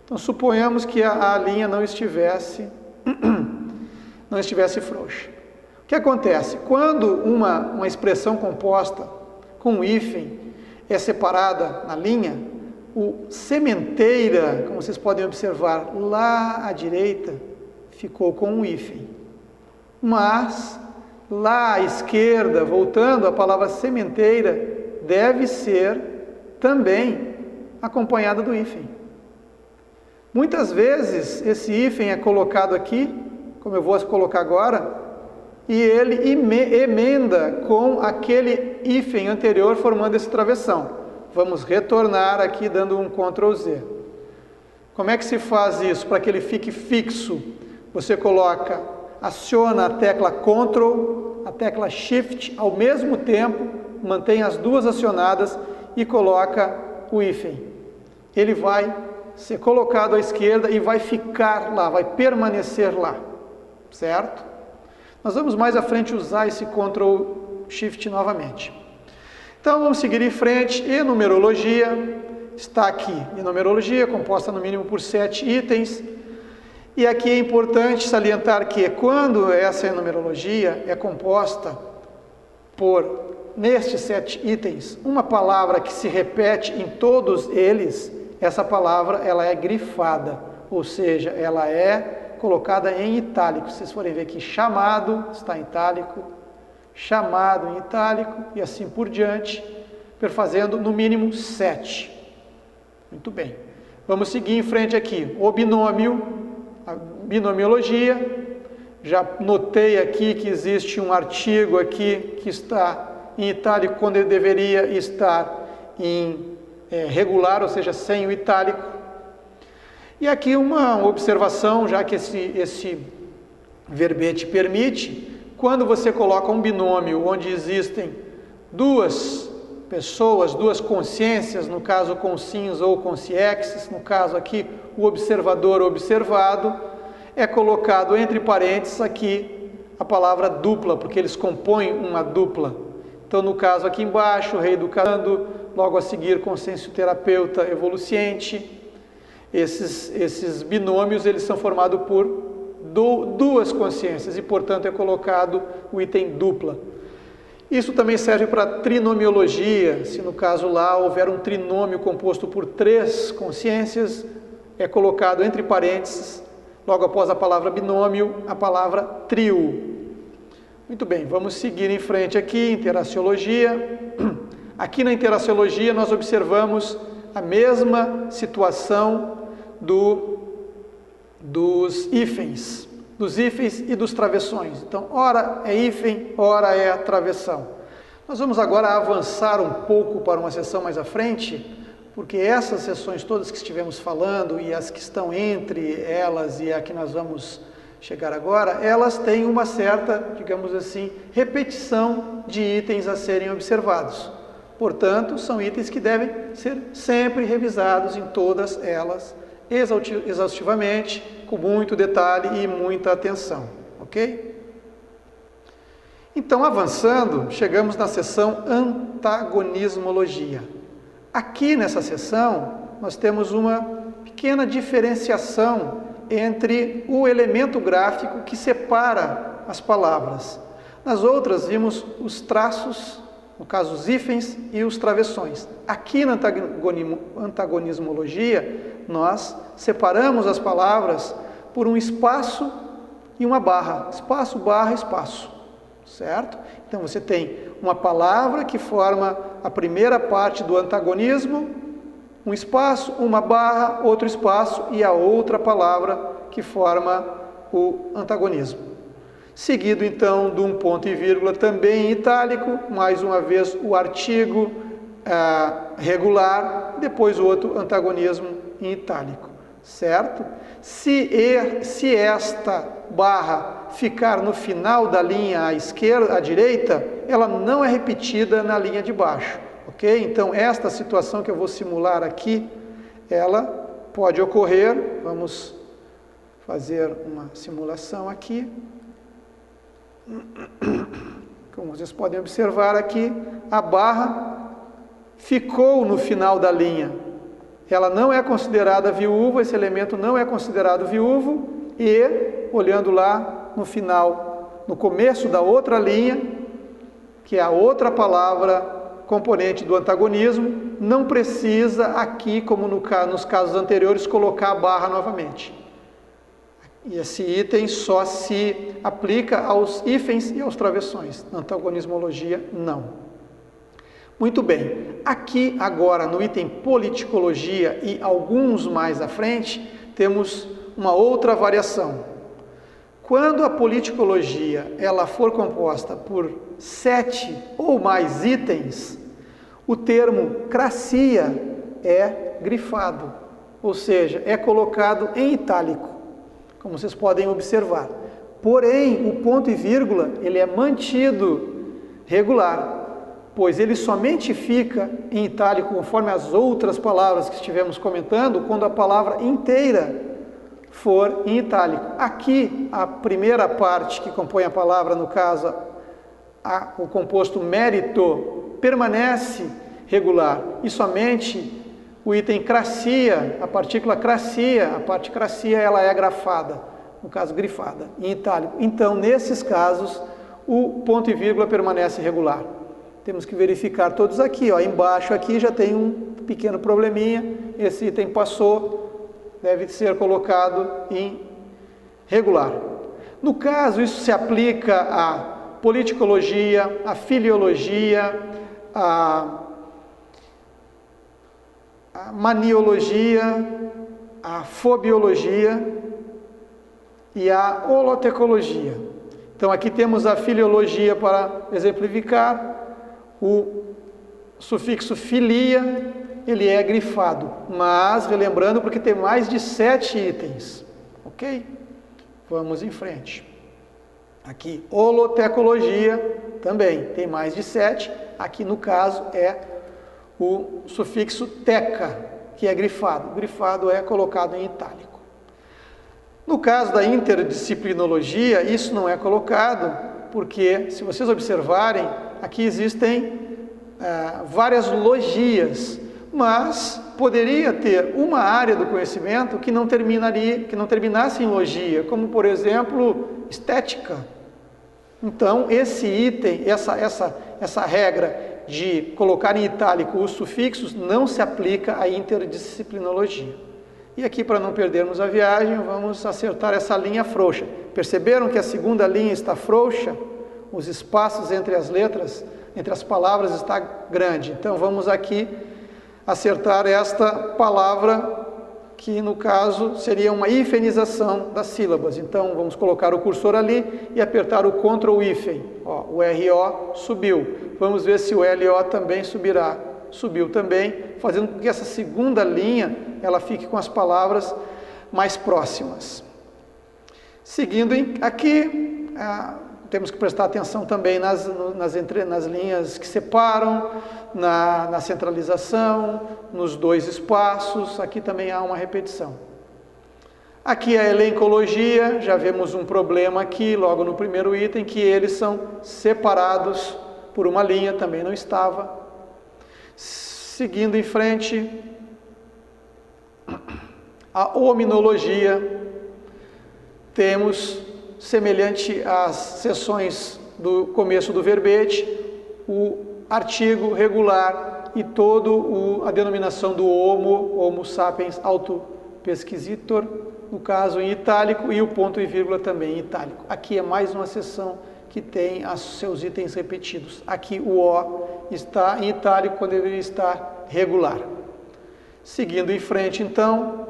Então, suponhamos que a linha não estivesse frouxa. O que acontece? Quando uma expressão composta com hífen é separada na linha, o sementeira, como vocês podem observar, lá à direita, ficou com um hífen. Mas, lá à esquerda, voltando, a palavra sementeira deve ser também acompanhada do hífen. Muitas vezes, esse hífen é colocado aqui, como eu vou colocar agora, e ele emenda com aquele hífen anterior, formando esse travessão. Vamos retornar aqui dando um Ctrl Z. Como é que se faz isso? Para que ele fique fixo, você aciona a tecla Ctrl, a tecla Shift, ao mesmo tempo, mantém as duas acionadas e coloca o hífen. Ele vai ser colocado à esquerda e vai ficar lá, vai permanecer lá, certo? Nós vamos mais à frente usar esse Ctrl Shift novamente. Então, vamos seguir em frente. Enumerologia está aqui. Enumerologia, composta no mínimo por 7 itens. E aqui é importante salientar que quando essa enumerologia é composta por, nestes 7 itens, uma palavra que se repete em todos eles, essa palavra ela é grifada, ou seja, ela é colocada em itálico. Se vocês forem ver aqui, chamado está em itálico, chamado em itálico e assim por diante, perfazendo no mínimo 7. Muito bem. Vamos seguir em frente aqui. O binômio, a binomiologia. Já notei aqui que existe um artigo aqui que está em itálico quando ele deveria estar em regular, ou seja, sem o itálico. E aqui uma observação, já que esse verbete permite, quando você coloca um binômio onde existem duas pessoas, duas consciências, no caso consciens ou consciexes, no caso aqui o observador observado, é colocado entre parênteses aqui a palavra dupla, porque eles compõem uma dupla. Então, no caso aqui embaixo, reeducando, logo a seguir consciencioterapeuta evoluciente. Esses binômios, eles são formados por duas consciências e, portanto, é colocado o item dupla. Isso também serve para trinomiologia. Se no caso lá houver um trinômio composto por 3 consciências, é colocado entre parênteses, logo após a palavra binômio, a palavra trio. Muito bem, vamos seguir em frente aqui, interaciologia. Aqui na interaciologia nós observamos a mesma situação dos hífens e dos travessões. Então, ora é hífen, ora é travessão. Nós vamos agora avançar um pouco para uma sessão mais à frente, porque essas sessões todas que estivemos falando e as que estão entre elas e a que nós vamos chegar agora, elas têm uma certa, digamos assim, repetição de itens a serem observados. Portanto, são itens que devem ser sempre revisados em todas elas, exaustivamente, com muito detalhe e muita atenção, ok? Então, avançando, chegamos na sessão antagonismologia. Aqui nessa sessão, nós temos uma pequena diferenciação entre o elemento gráfico que separa as palavras. Nas outras, vimos os traços, no caso os hífens e os travessões. Aqui na antagonismologia, nós separamos as palavras por um espaço e uma barra. Espaço, barra, espaço. Certo? Então você tem uma palavra que forma a primeira parte do antagonismo, um espaço, uma barra, outro espaço e a outra palavra que forma o antagonismo. Seguido então de um ponto e vírgula também em itálico, mais uma vez o artigo regular, depois o outro antagonismo em itálico, certo? Se esta barra ficar no final da linha à esquerda, à direita, ela não é repetida na linha de baixo, ok? Então, esta situação que eu vou simular aqui, ela pode ocorrer. Vamos fazer uma simulação aqui. Como vocês podem observar aqui, a barra ficou no final da linha. Ela não é considerada viúva, esse elemento não é considerado viúvo, e, olhando lá no final, no começo da outra linha, que é a outra palavra componente do antagonismo, não precisa aqui, como nos casos anteriores, colocar a barra novamente. E esse item só se aplica aos hífens e aos travessões. Na antagonismologia, não. Muito bem, aqui agora no item politicologia e alguns mais à frente, temos uma outra variação. Quando a politicologia ela for composta por 7 ou mais itens, o termo cracia é grifado, ou seja, é colocado em itálico, como vocês podem observar. Porém, o ponto e vírgula ele é mantido regular, pois ele somente fica em itálico, conforme as outras palavras que estivemos comentando, quando a palavra inteira for em itálico. Aqui, a primeira parte que compõe a palavra, no caso, o composto mérito, permanece regular, e somente o item cracia, a partícula cracia, a parte cracia, ela é grafada, no caso grifada, em itálico. Então, nesses casos, o ponto e vírgula permanece regular. Temos que verificar todos aqui, ó. Embaixo aqui já tem um pequeno probleminha, esse item passou, deve ser colocado em regular. No caso, isso se aplica à politicologia, à filiologia, à maniologia, à fobiologia e à holotecologia. Então aqui temos a filiologia para exemplificar. O sufixo filia, ele é grifado, mas relembrando porque tem mais de 7 itens, ok? Vamos em frente. Aqui, holotecologia também tem mais de 7, aqui no caso é o sufixo teca, que é grifado. O grifado é colocado em itálico. No caso da interdisciplinologia, isso não é colocado, porque, se vocês observarem, aqui existem várias logias, mas poderia ter uma área do conhecimento que não terminasse em logia, como, por exemplo, estética. Então, esse item, essa regra de colocar em itálico os sufixos não se aplica à interdisciplinologia. E aqui, para não perdermos a viagem, vamos acertar essa linha frouxa. Perceberam que a segunda linha está frouxa? Os espaços entre as letras, entre as palavras, está grande. Então, vamos aqui acertar esta palavra, que no caso seria uma hifenização das sílabas. Então, vamos colocar o cursor ali e apertar o Ctrl hífen. Ó, o RO subiu. Vamos ver se o LO também subirá. Subiu também, fazendo com que essa segunda linha ela fique com as palavras mais próximas. Seguindo aqui, temos que prestar atenção também nas linhas que separam, na centralização, nos dois espaços. Aqui também há uma repetição. Aqui a elencologia, já vemos um problema aqui, logo no primeiro item, que eles são separados por uma linha, também não estava. Seguindo em frente, a hominologia, temos, semelhante às seções do começo do verbete, o artigo regular e a denominação do homo sapiens autopesquisitor, no caso em itálico, e o ponto e vírgula também em itálico. Aqui é mais uma seção que tem os seus itens repetidos. Aqui o O está em itálico quando ele está regular. Seguindo em frente, então,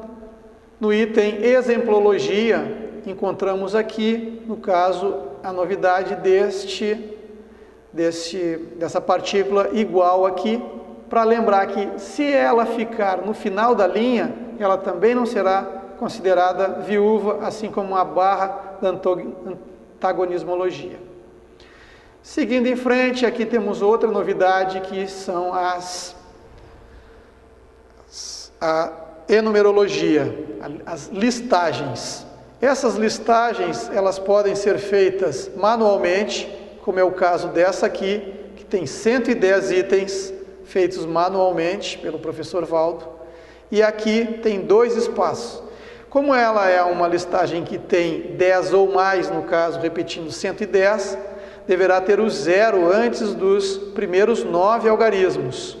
no item exemplologia, encontramos aqui, no caso, a novidade dessa partícula igual aqui, para lembrar que se ela ficar no final da linha, ela também não será considerada viúva, assim como a barra da antagonismologia. Seguindo em frente, aqui temos outra novidade, que são a enumerologia, as listagens. Essas listagens, elas podem ser feitas manualmente, como é o caso dessa aqui, que tem 110 itens feitos manualmente pelo professor Valdo, e aqui tem 2 espaços. Como ela é uma listagem que tem 10 ou mais, no caso, repetindo 110, deverá ter o 0 antes dos primeiros 9 algarismos,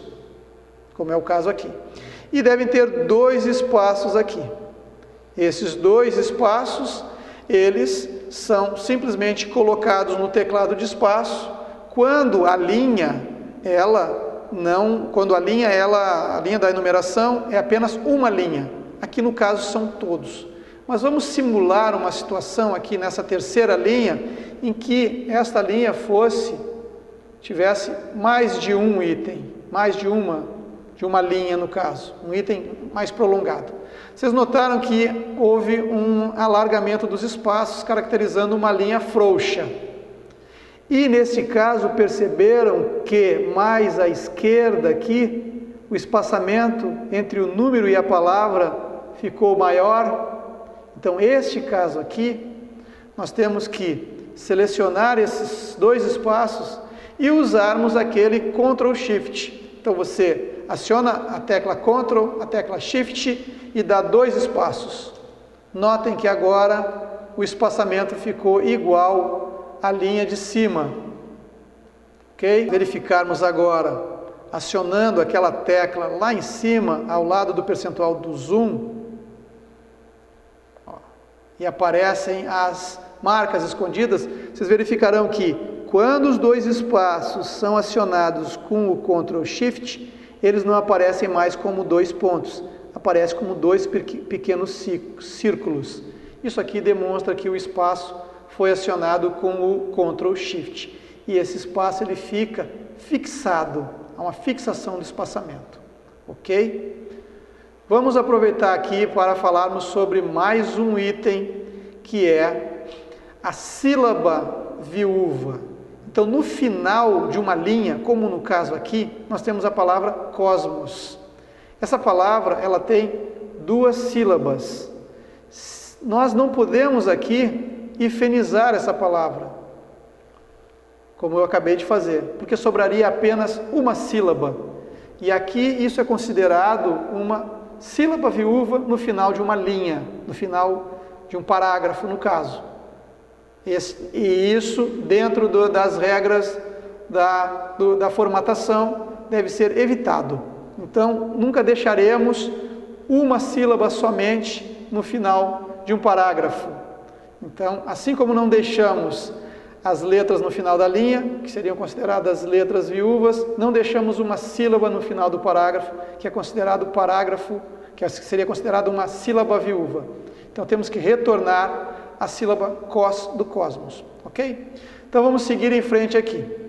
como é o caso aqui. E devem ter 2 espaços aqui. Esses 2 espaços, eles são simplesmente colocados no teclado de espaço quando a linha, a linha da enumeração é apenas uma linha. Aqui no caso são todos. Mas vamos simular uma situação aqui nessa terceira linha em que esta linha tivesse mais de um item, mais de uma linha no caso, um item mais prolongado. Vocês notaram que houve um alargamento dos espaços, caracterizando uma linha frouxa. E nesse caso perceberam que mais à esquerda aqui, o espaçamento entre o número e a palavra ficou maior. Então, este caso aqui, nós temos que selecionar esses 2 espaços e usarmos aquele Ctrl Shift. Então, você aciona a tecla Ctrl, a tecla Shift e dá 2 espaços. Notem que agora o espaçamento ficou igual à linha de cima. Ok? Verificarmos agora acionando aquela tecla lá em cima, ao lado do percentual do zoom, ó, e aparecem as marcas escondidas, vocês verificarão que quando os dois espaços são acionados com o Ctrl Shift, eles não aparecem mais como dois pontos, aparecem como dois pequenos círculos. Isso aqui demonstra que o espaço foi acionado com o Ctrl Shift. E esse espaço ele fica fixado, há uma fixação do espaçamento. Ok? Vamos aproveitar aqui para falarmos sobre mais um item, que é a sílaba viúva. Então, no final de uma linha, como no caso aqui, nós temos a palavra cosmos. Essa palavra, ela tem duas sílabas. Nós não podemos aqui hifenizar essa palavra, como eu acabei de fazer, porque sobraria apenas uma sílaba. E aqui isso é considerado uma sílaba viúva no final de uma linha, no final de um parágrafo, no caso. E isso, dentro das regras da formatação, deve ser evitado. Então, nunca deixaremos uma sílaba somente no final de um parágrafo. Então, assim como não deixamos as letras no final da linha, que seriam consideradas letras viúvas, não deixamos uma sílaba no final do parágrafo, que é considerado parágrafo, que seria considerado uma sílaba viúva. Então, temos que retornar a sílaba cos do cosmos, ok? Então, vamos seguir em frente aqui.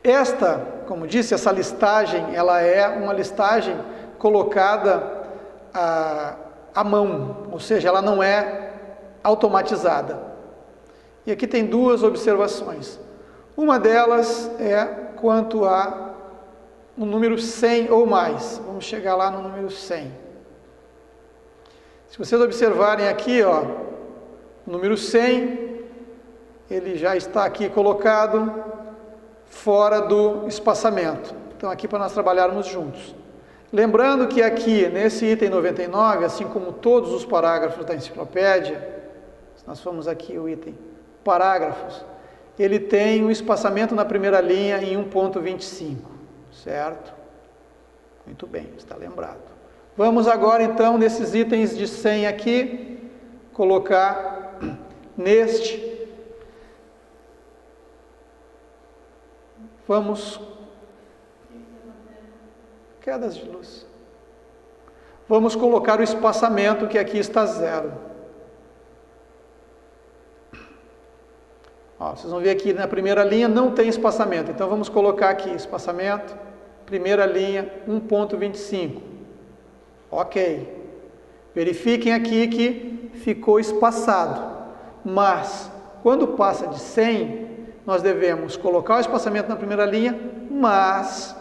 Esta, como disse, essa listagem, ela é uma listagem colocada à mão, ou seja, ela não é automatizada. E aqui tem duas observações. Uma delas é quanto a um número 100 ou mais. Vamos chegar lá no número 100. Se vocês observarem aqui, ó, o número 100, ele já está aqui colocado fora do espaçamento. Então, aqui para nós trabalharmos juntos. Lembrando que aqui, nesse item 99, assim como todos os parágrafos da enciclopédia, se nós formos aqui o item parágrafos, ele tem um espaçamento na primeira linha em 1.25, certo? Muito bem, está lembrado. Vamos agora, então, nesses itens de 100 aqui, colocar neste. Vamos... Quedas de luz. Vamos colocar o espaçamento, que aqui está 0. Ó, vocês vão ver aqui na primeira linha não tem espaçamento, então vamos colocar aqui espaçamento, primeira linha 1.25. Ok. Verifiquem aqui que ficou espaçado, mas quando passa de 100, nós devemos colocar o espaçamento na primeira linha, mas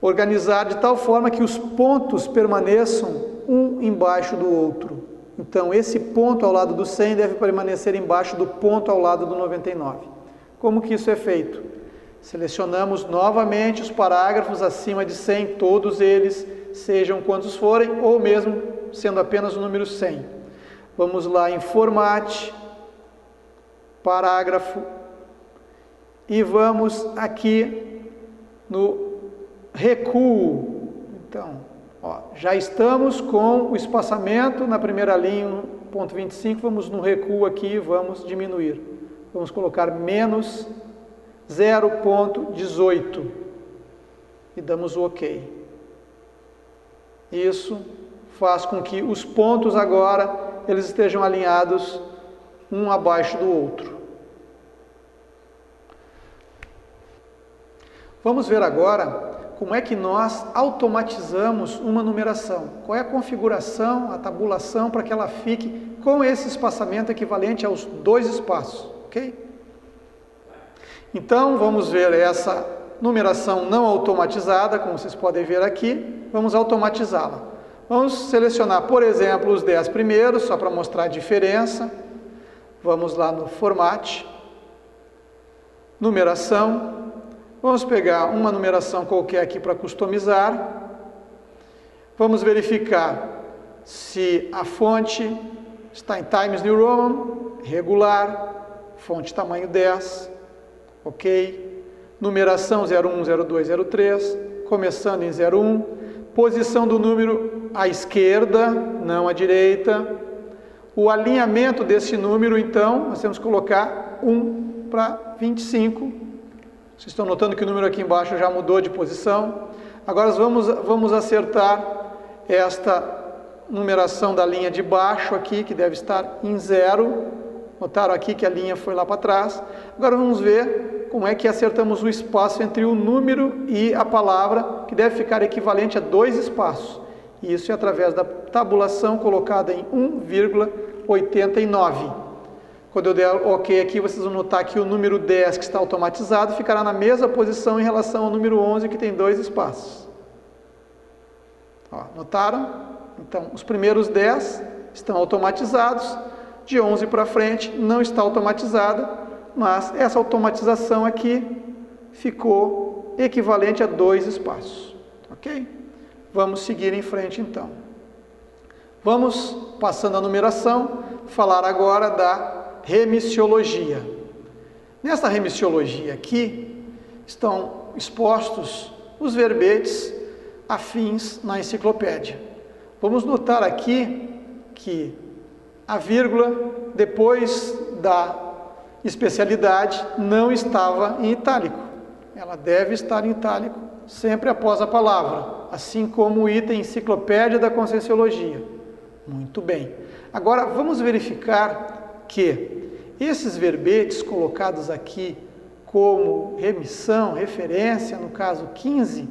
organizar de tal forma que os pontos permaneçam um embaixo do outro. Então, esse ponto ao lado do 100 deve permanecer embaixo do ponto ao lado do 99. Como que isso é feito? Selecionamos novamente os parágrafos acima de 100, todos eles, sejam quantos forem, ou mesmo sendo apenas o número 100. Vamos lá em Format, Parágrafo, e vamos aqui no Recuo. Então, ó, já estamos com o espaçamento na primeira linha, 1.25, vamos no recuo aqui e vamos diminuir. Vamos colocar menos 0.18 e damos o OK. Isso faz com que os pontos agora eles estejam alinhados um abaixo do outro. Vamos ver agora como é que nós automatizamos uma numeração. Qual é a configuração, a tabulação para que ela fique com esse espaçamento equivalente aos dois espaços, ok? Então, vamos ver essa numeração não automatizada, como vocês podem ver aqui, vamos automatizá-la. Vamos selecionar, por exemplo, os 10 primeiros, só para mostrar a diferença. Vamos lá no Format, Numeração. Vamos pegar uma numeração qualquer aqui para customizar. Vamos verificar se a fonte está em Times New Roman, regular, fonte tamanho 10, ok. numeração 01, 02, 03, começando em 01, posição do número à esquerda, não à direita. O alinhamento desse número, então, nós temos que colocar 1 para 25. Vocês estão notando que o número aqui embaixo já mudou de posição. Agora vamos acertar esta numeração da linha de baixo aqui, que deve estar em 0. Notaram aqui que a linha foi lá para trás. Agora vamos ver como é que acertamos o espaço entre o número e a palavra, que deve ficar equivalente a 2 espaços. E isso é através da tabulação colocada em 1,89. Quando eu der OK aqui, vocês vão notar que o número 10, que está automatizado, ficará na mesma posição em relação ao número 11, que tem 2 espaços. Ó, notaram? Então, os primeiros 10 estão automatizados. De 11 para frente não está automatizada, mas essa automatização aqui ficou equivalente a 2 espaços. Ok? Vamos seguir em frente então. Vamos, passando a numeração, falar agora da remissiologia. Nessa remissiologia aqui estão expostos os verbetes afins na enciclopédia. Vamos notar aqui que a vírgula depois da especialidade não estava em itálico. Ela deve estar em itálico sempre após a palavra, assim como o item Enciclopédia da Conscienciologia. Muito bem. Agora vamos verificar que esses verbetes colocados aqui como remissão, referência, no caso 15,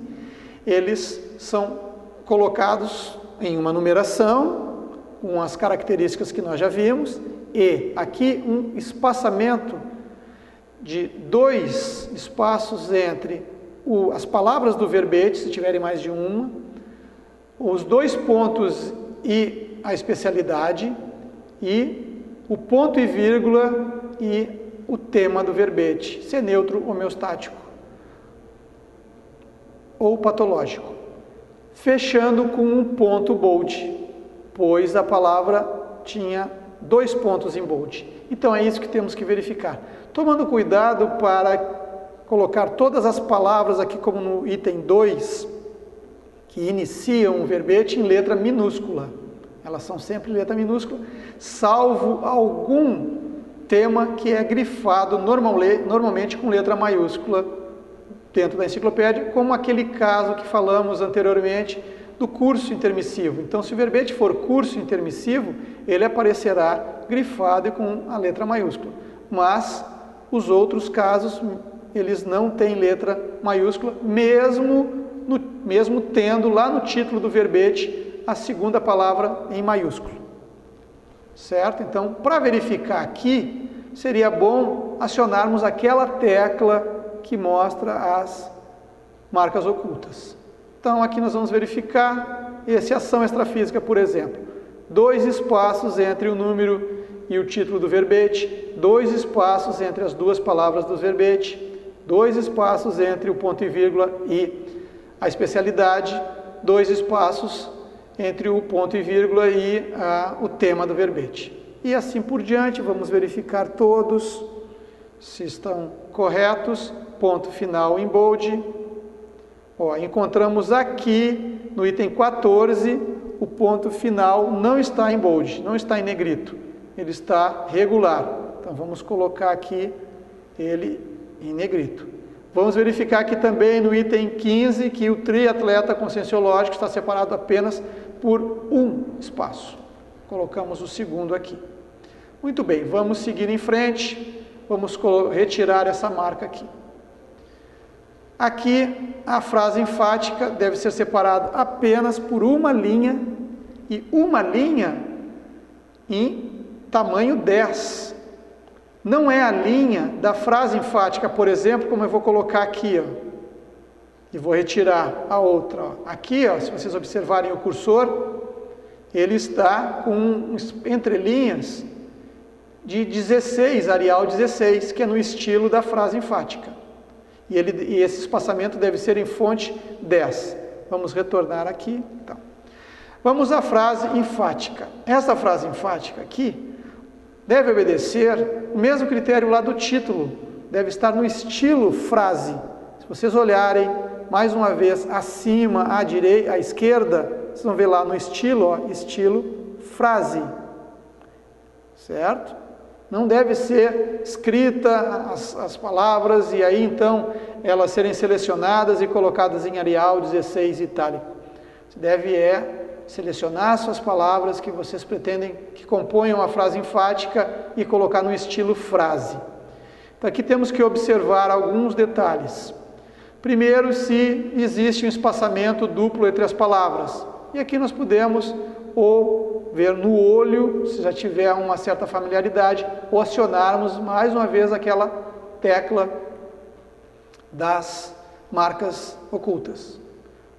eles são colocados em uma numeração com as características que nós já vimos, e aqui um espaçamento de 2 espaços entre as palavras do verbete, se tiverem mais de uma, os 2 pontos e a especialidade, e o ponto e vírgula e o tema do verbete, se é neutro, homeostático ou patológico, fechando com um ponto bold, pois a palavra tinha 2 pontos em bold. Então é isso que temos que verificar. Tomando cuidado para colocar todas as palavras aqui, como no item 2, que iniciam o verbete em letra minúscula. Elas são sempre em letra minúscula, salvo algum tema que é grifado normalmente com letra maiúscula dentro da enciclopédia, como aquele caso que falamos anteriormente do curso intermissivo. Então, se o verbete for curso intermissivo, ele aparecerá grifado e com a letra maiúscula. Mas os outros casos, eles não têm letra maiúscula, mesmo tendo lá no título do verbete a segunda palavra em maiúsculo. Certo? Então, para verificar aqui, seria bom acionarmos aquela tecla que mostra as marcas ocultas. Então, aqui nós vamos verificar esse ação extrafísica, por exemplo. 2 espaços entre o número e o título do verbete, 2 espaços entre as 2 palavras do verbete, 2 espaços entre o ponto e vírgula e a especialidade, 2 espaços entre o ponto e vírgula e o tema do verbete. E assim por diante, vamos verificar todos se estão corretos. Ponto final em bold. Ó, encontramos aqui no item 14, o ponto final não está em bold, não está em negrito, ele está regular. Então vamos colocar aqui ele em negrito. Vamos verificar aqui também no item 15 que o triatleta conscienciológico está separado apenas por um espaço. Colocamos o segundo aqui. Muito bem, vamos seguir em frente, vamos retirar essa marca aqui. Aqui a frase enfática deve ser separada apenas por uma linha, e uma linha em tamanho 10. Não é a linha da frase enfática, por exemplo, como eu vou colocar aqui, ó, e vou retirar a outra. Ó. Aqui, ó, se vocês observarem o cursor, ele está com entrelinhas de 16, Arial 16, que é no estilo da frase enfática. E esse espaçamento deve ser em fonte 10. Vamos retornar aqui. Então. Vamos à frase enfática. Essa frase enfática aqui deve obedecer o mesmo critério lá do título. Deve estar no estilo frase. Se vocês olharem mais uma vez acima, à direita, à esquerda, vocês vão ver lá no estilo, ó, estilo frase, certo? Não deve ser escrita as palavras e aí então elas serem selecionadas e colocadas em Arial 16 itálico. Você deve selecionar suas palavras que vocês pretendem que componham a frase enfática e colocar no estilo frase. Então aqui temos que observar alguns detalhes. Primeiro, se existe um espaçamento duplo entre as palavras. E aqui nós podemos ou ver no olho, se já tiver uma certa familiaridade, ou acionarmos mais uma vez aquela tecla das marcas ocultas.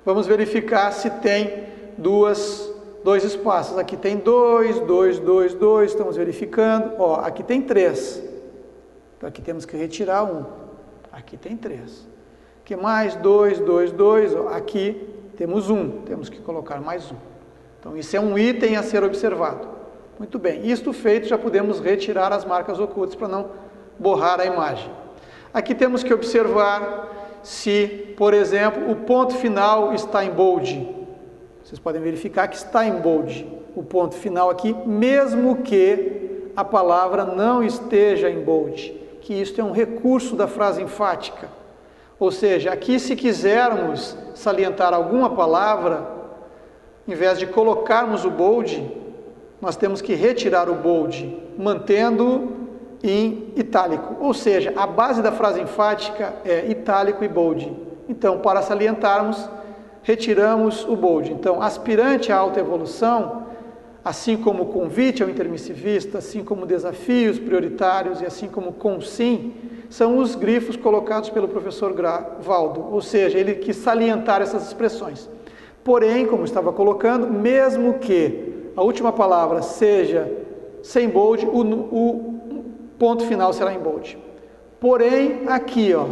Vamos verificar se tem dois espaços. Aqui tem 2, 2, 2, 2, estamos verificando. Ó, aqui tem 3. Então aqui temos que retirar 1. Aqui tem 3. Aqui mais 2, 2, 2. Ó, aqui temos 1. Temos que colocar mais 1. Então isso é um item a ser observado. Muito bem. Isto feito, já podemos retirar as marcas ocultas para não borrar a imagem. Aqui temos que observar se, por exemplo, o ponto final está em bold. Vocês podem verificar que está em bold o ponto final aqui, mesmo que a palavra não esteja em bold, que isto é um recurso da frase enfática. Ou seja, aqui se quisermos salientar alguma palavra, em vez de colocarmos o bold, nós temos que retirar o bold, mantendo em itálico. Ou seja, a base da frase enfática é itálico e bold. Então, para salientarmos, retiramos o bold. Então, aspirante à alta evolução, assim como convite ao intermissivista, assim como desafios prioritários e assim como consim, são os grifos colocados pelo professor Valdo. Ou seja, ele quis salientar essas expressões. Porém, como estava colocando, mesmo que a última palavra seja sem bold, o ponto final será em bold. Porém, aqui, ó,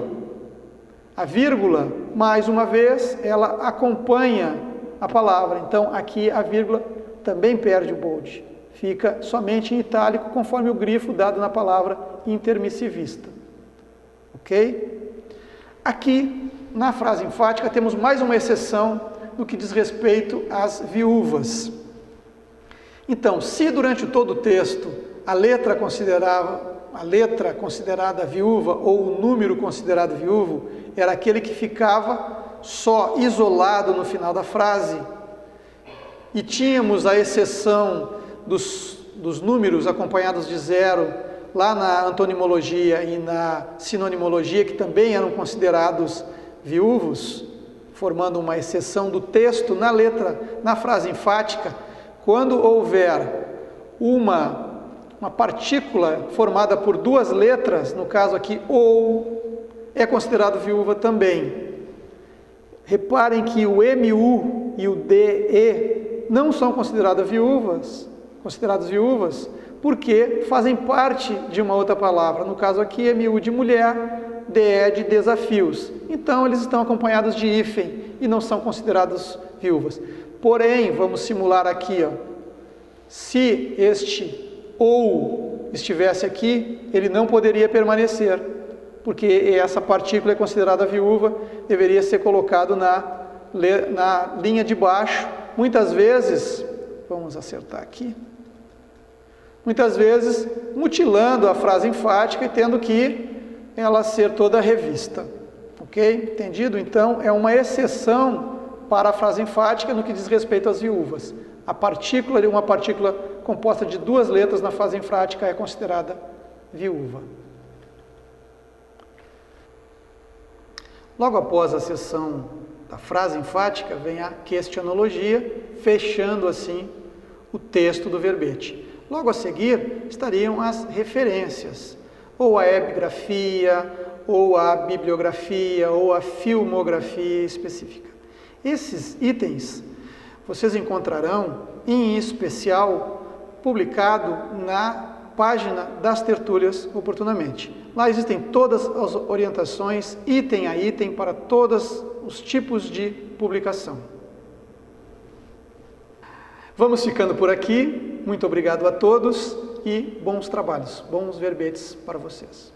a vírgula, mais uma vez, ela acompanha a palavra. Então, aqui a vírgula também perde o bold. Fica somente em itálico, conforme o grifo dado na palavra intermissivista. Ok? Aqui, na frase enfática, temos mais uma exceção no que diz respeito às viúvas. Então, se durante todo o texto a letra considerada viúva ou o número considerado viúvo era aquele que ficava só isolado no final da frase, e tínhamos a exceção dos números acompanhados de 0 lá na antonimologia e na sinonimologia, que também eram considerados viúvos, formando uma exceção do texto na frase enfática. Quando houver uma partícula formada por duas letras, no caso aqui ou, é considerado viúva também. Reparem que o MU e o DE não são consideradas viúvas, porque fazem parte de uma outra palavra. No caso aqui, MU de mulher, DE de desafios. Então, eles estão acompanhados de hífen e não são considerados viúvas. Porém, vamos simular aqui, ó, se este ou estivesse aqui, ele não poderia permanecer, porque essa partícula é considerada viúva, deveria ser colocado na linha de baixo. Muitas vezes, vamos acertar aqui, muitas vezes mutilando a frase enfática e tendo que ela ser toda revista. Ok? Entendido? Então, é uma exceção para a frase enfática no que diz respeito às viúvas. Uma partícula composta de duas letras na frase enfática é considerada viúva. Logo após a seção da frase enfática, vem a questionologia, fechando assim o texto do verbete. Logo a seguir estariam as referências, ou a epigrafia, ou a bibliografia, ou a filmografia específica. Esses itens vocês encontrarão, em especial, publicado na página das tertúlias oportunamente. Lá existem todas as orientações, item a item, para todos os tipos de publicação. Vamos ficando por aqui. Muito obrigado a todos e bons trabalhos, bons verbetes para vocês.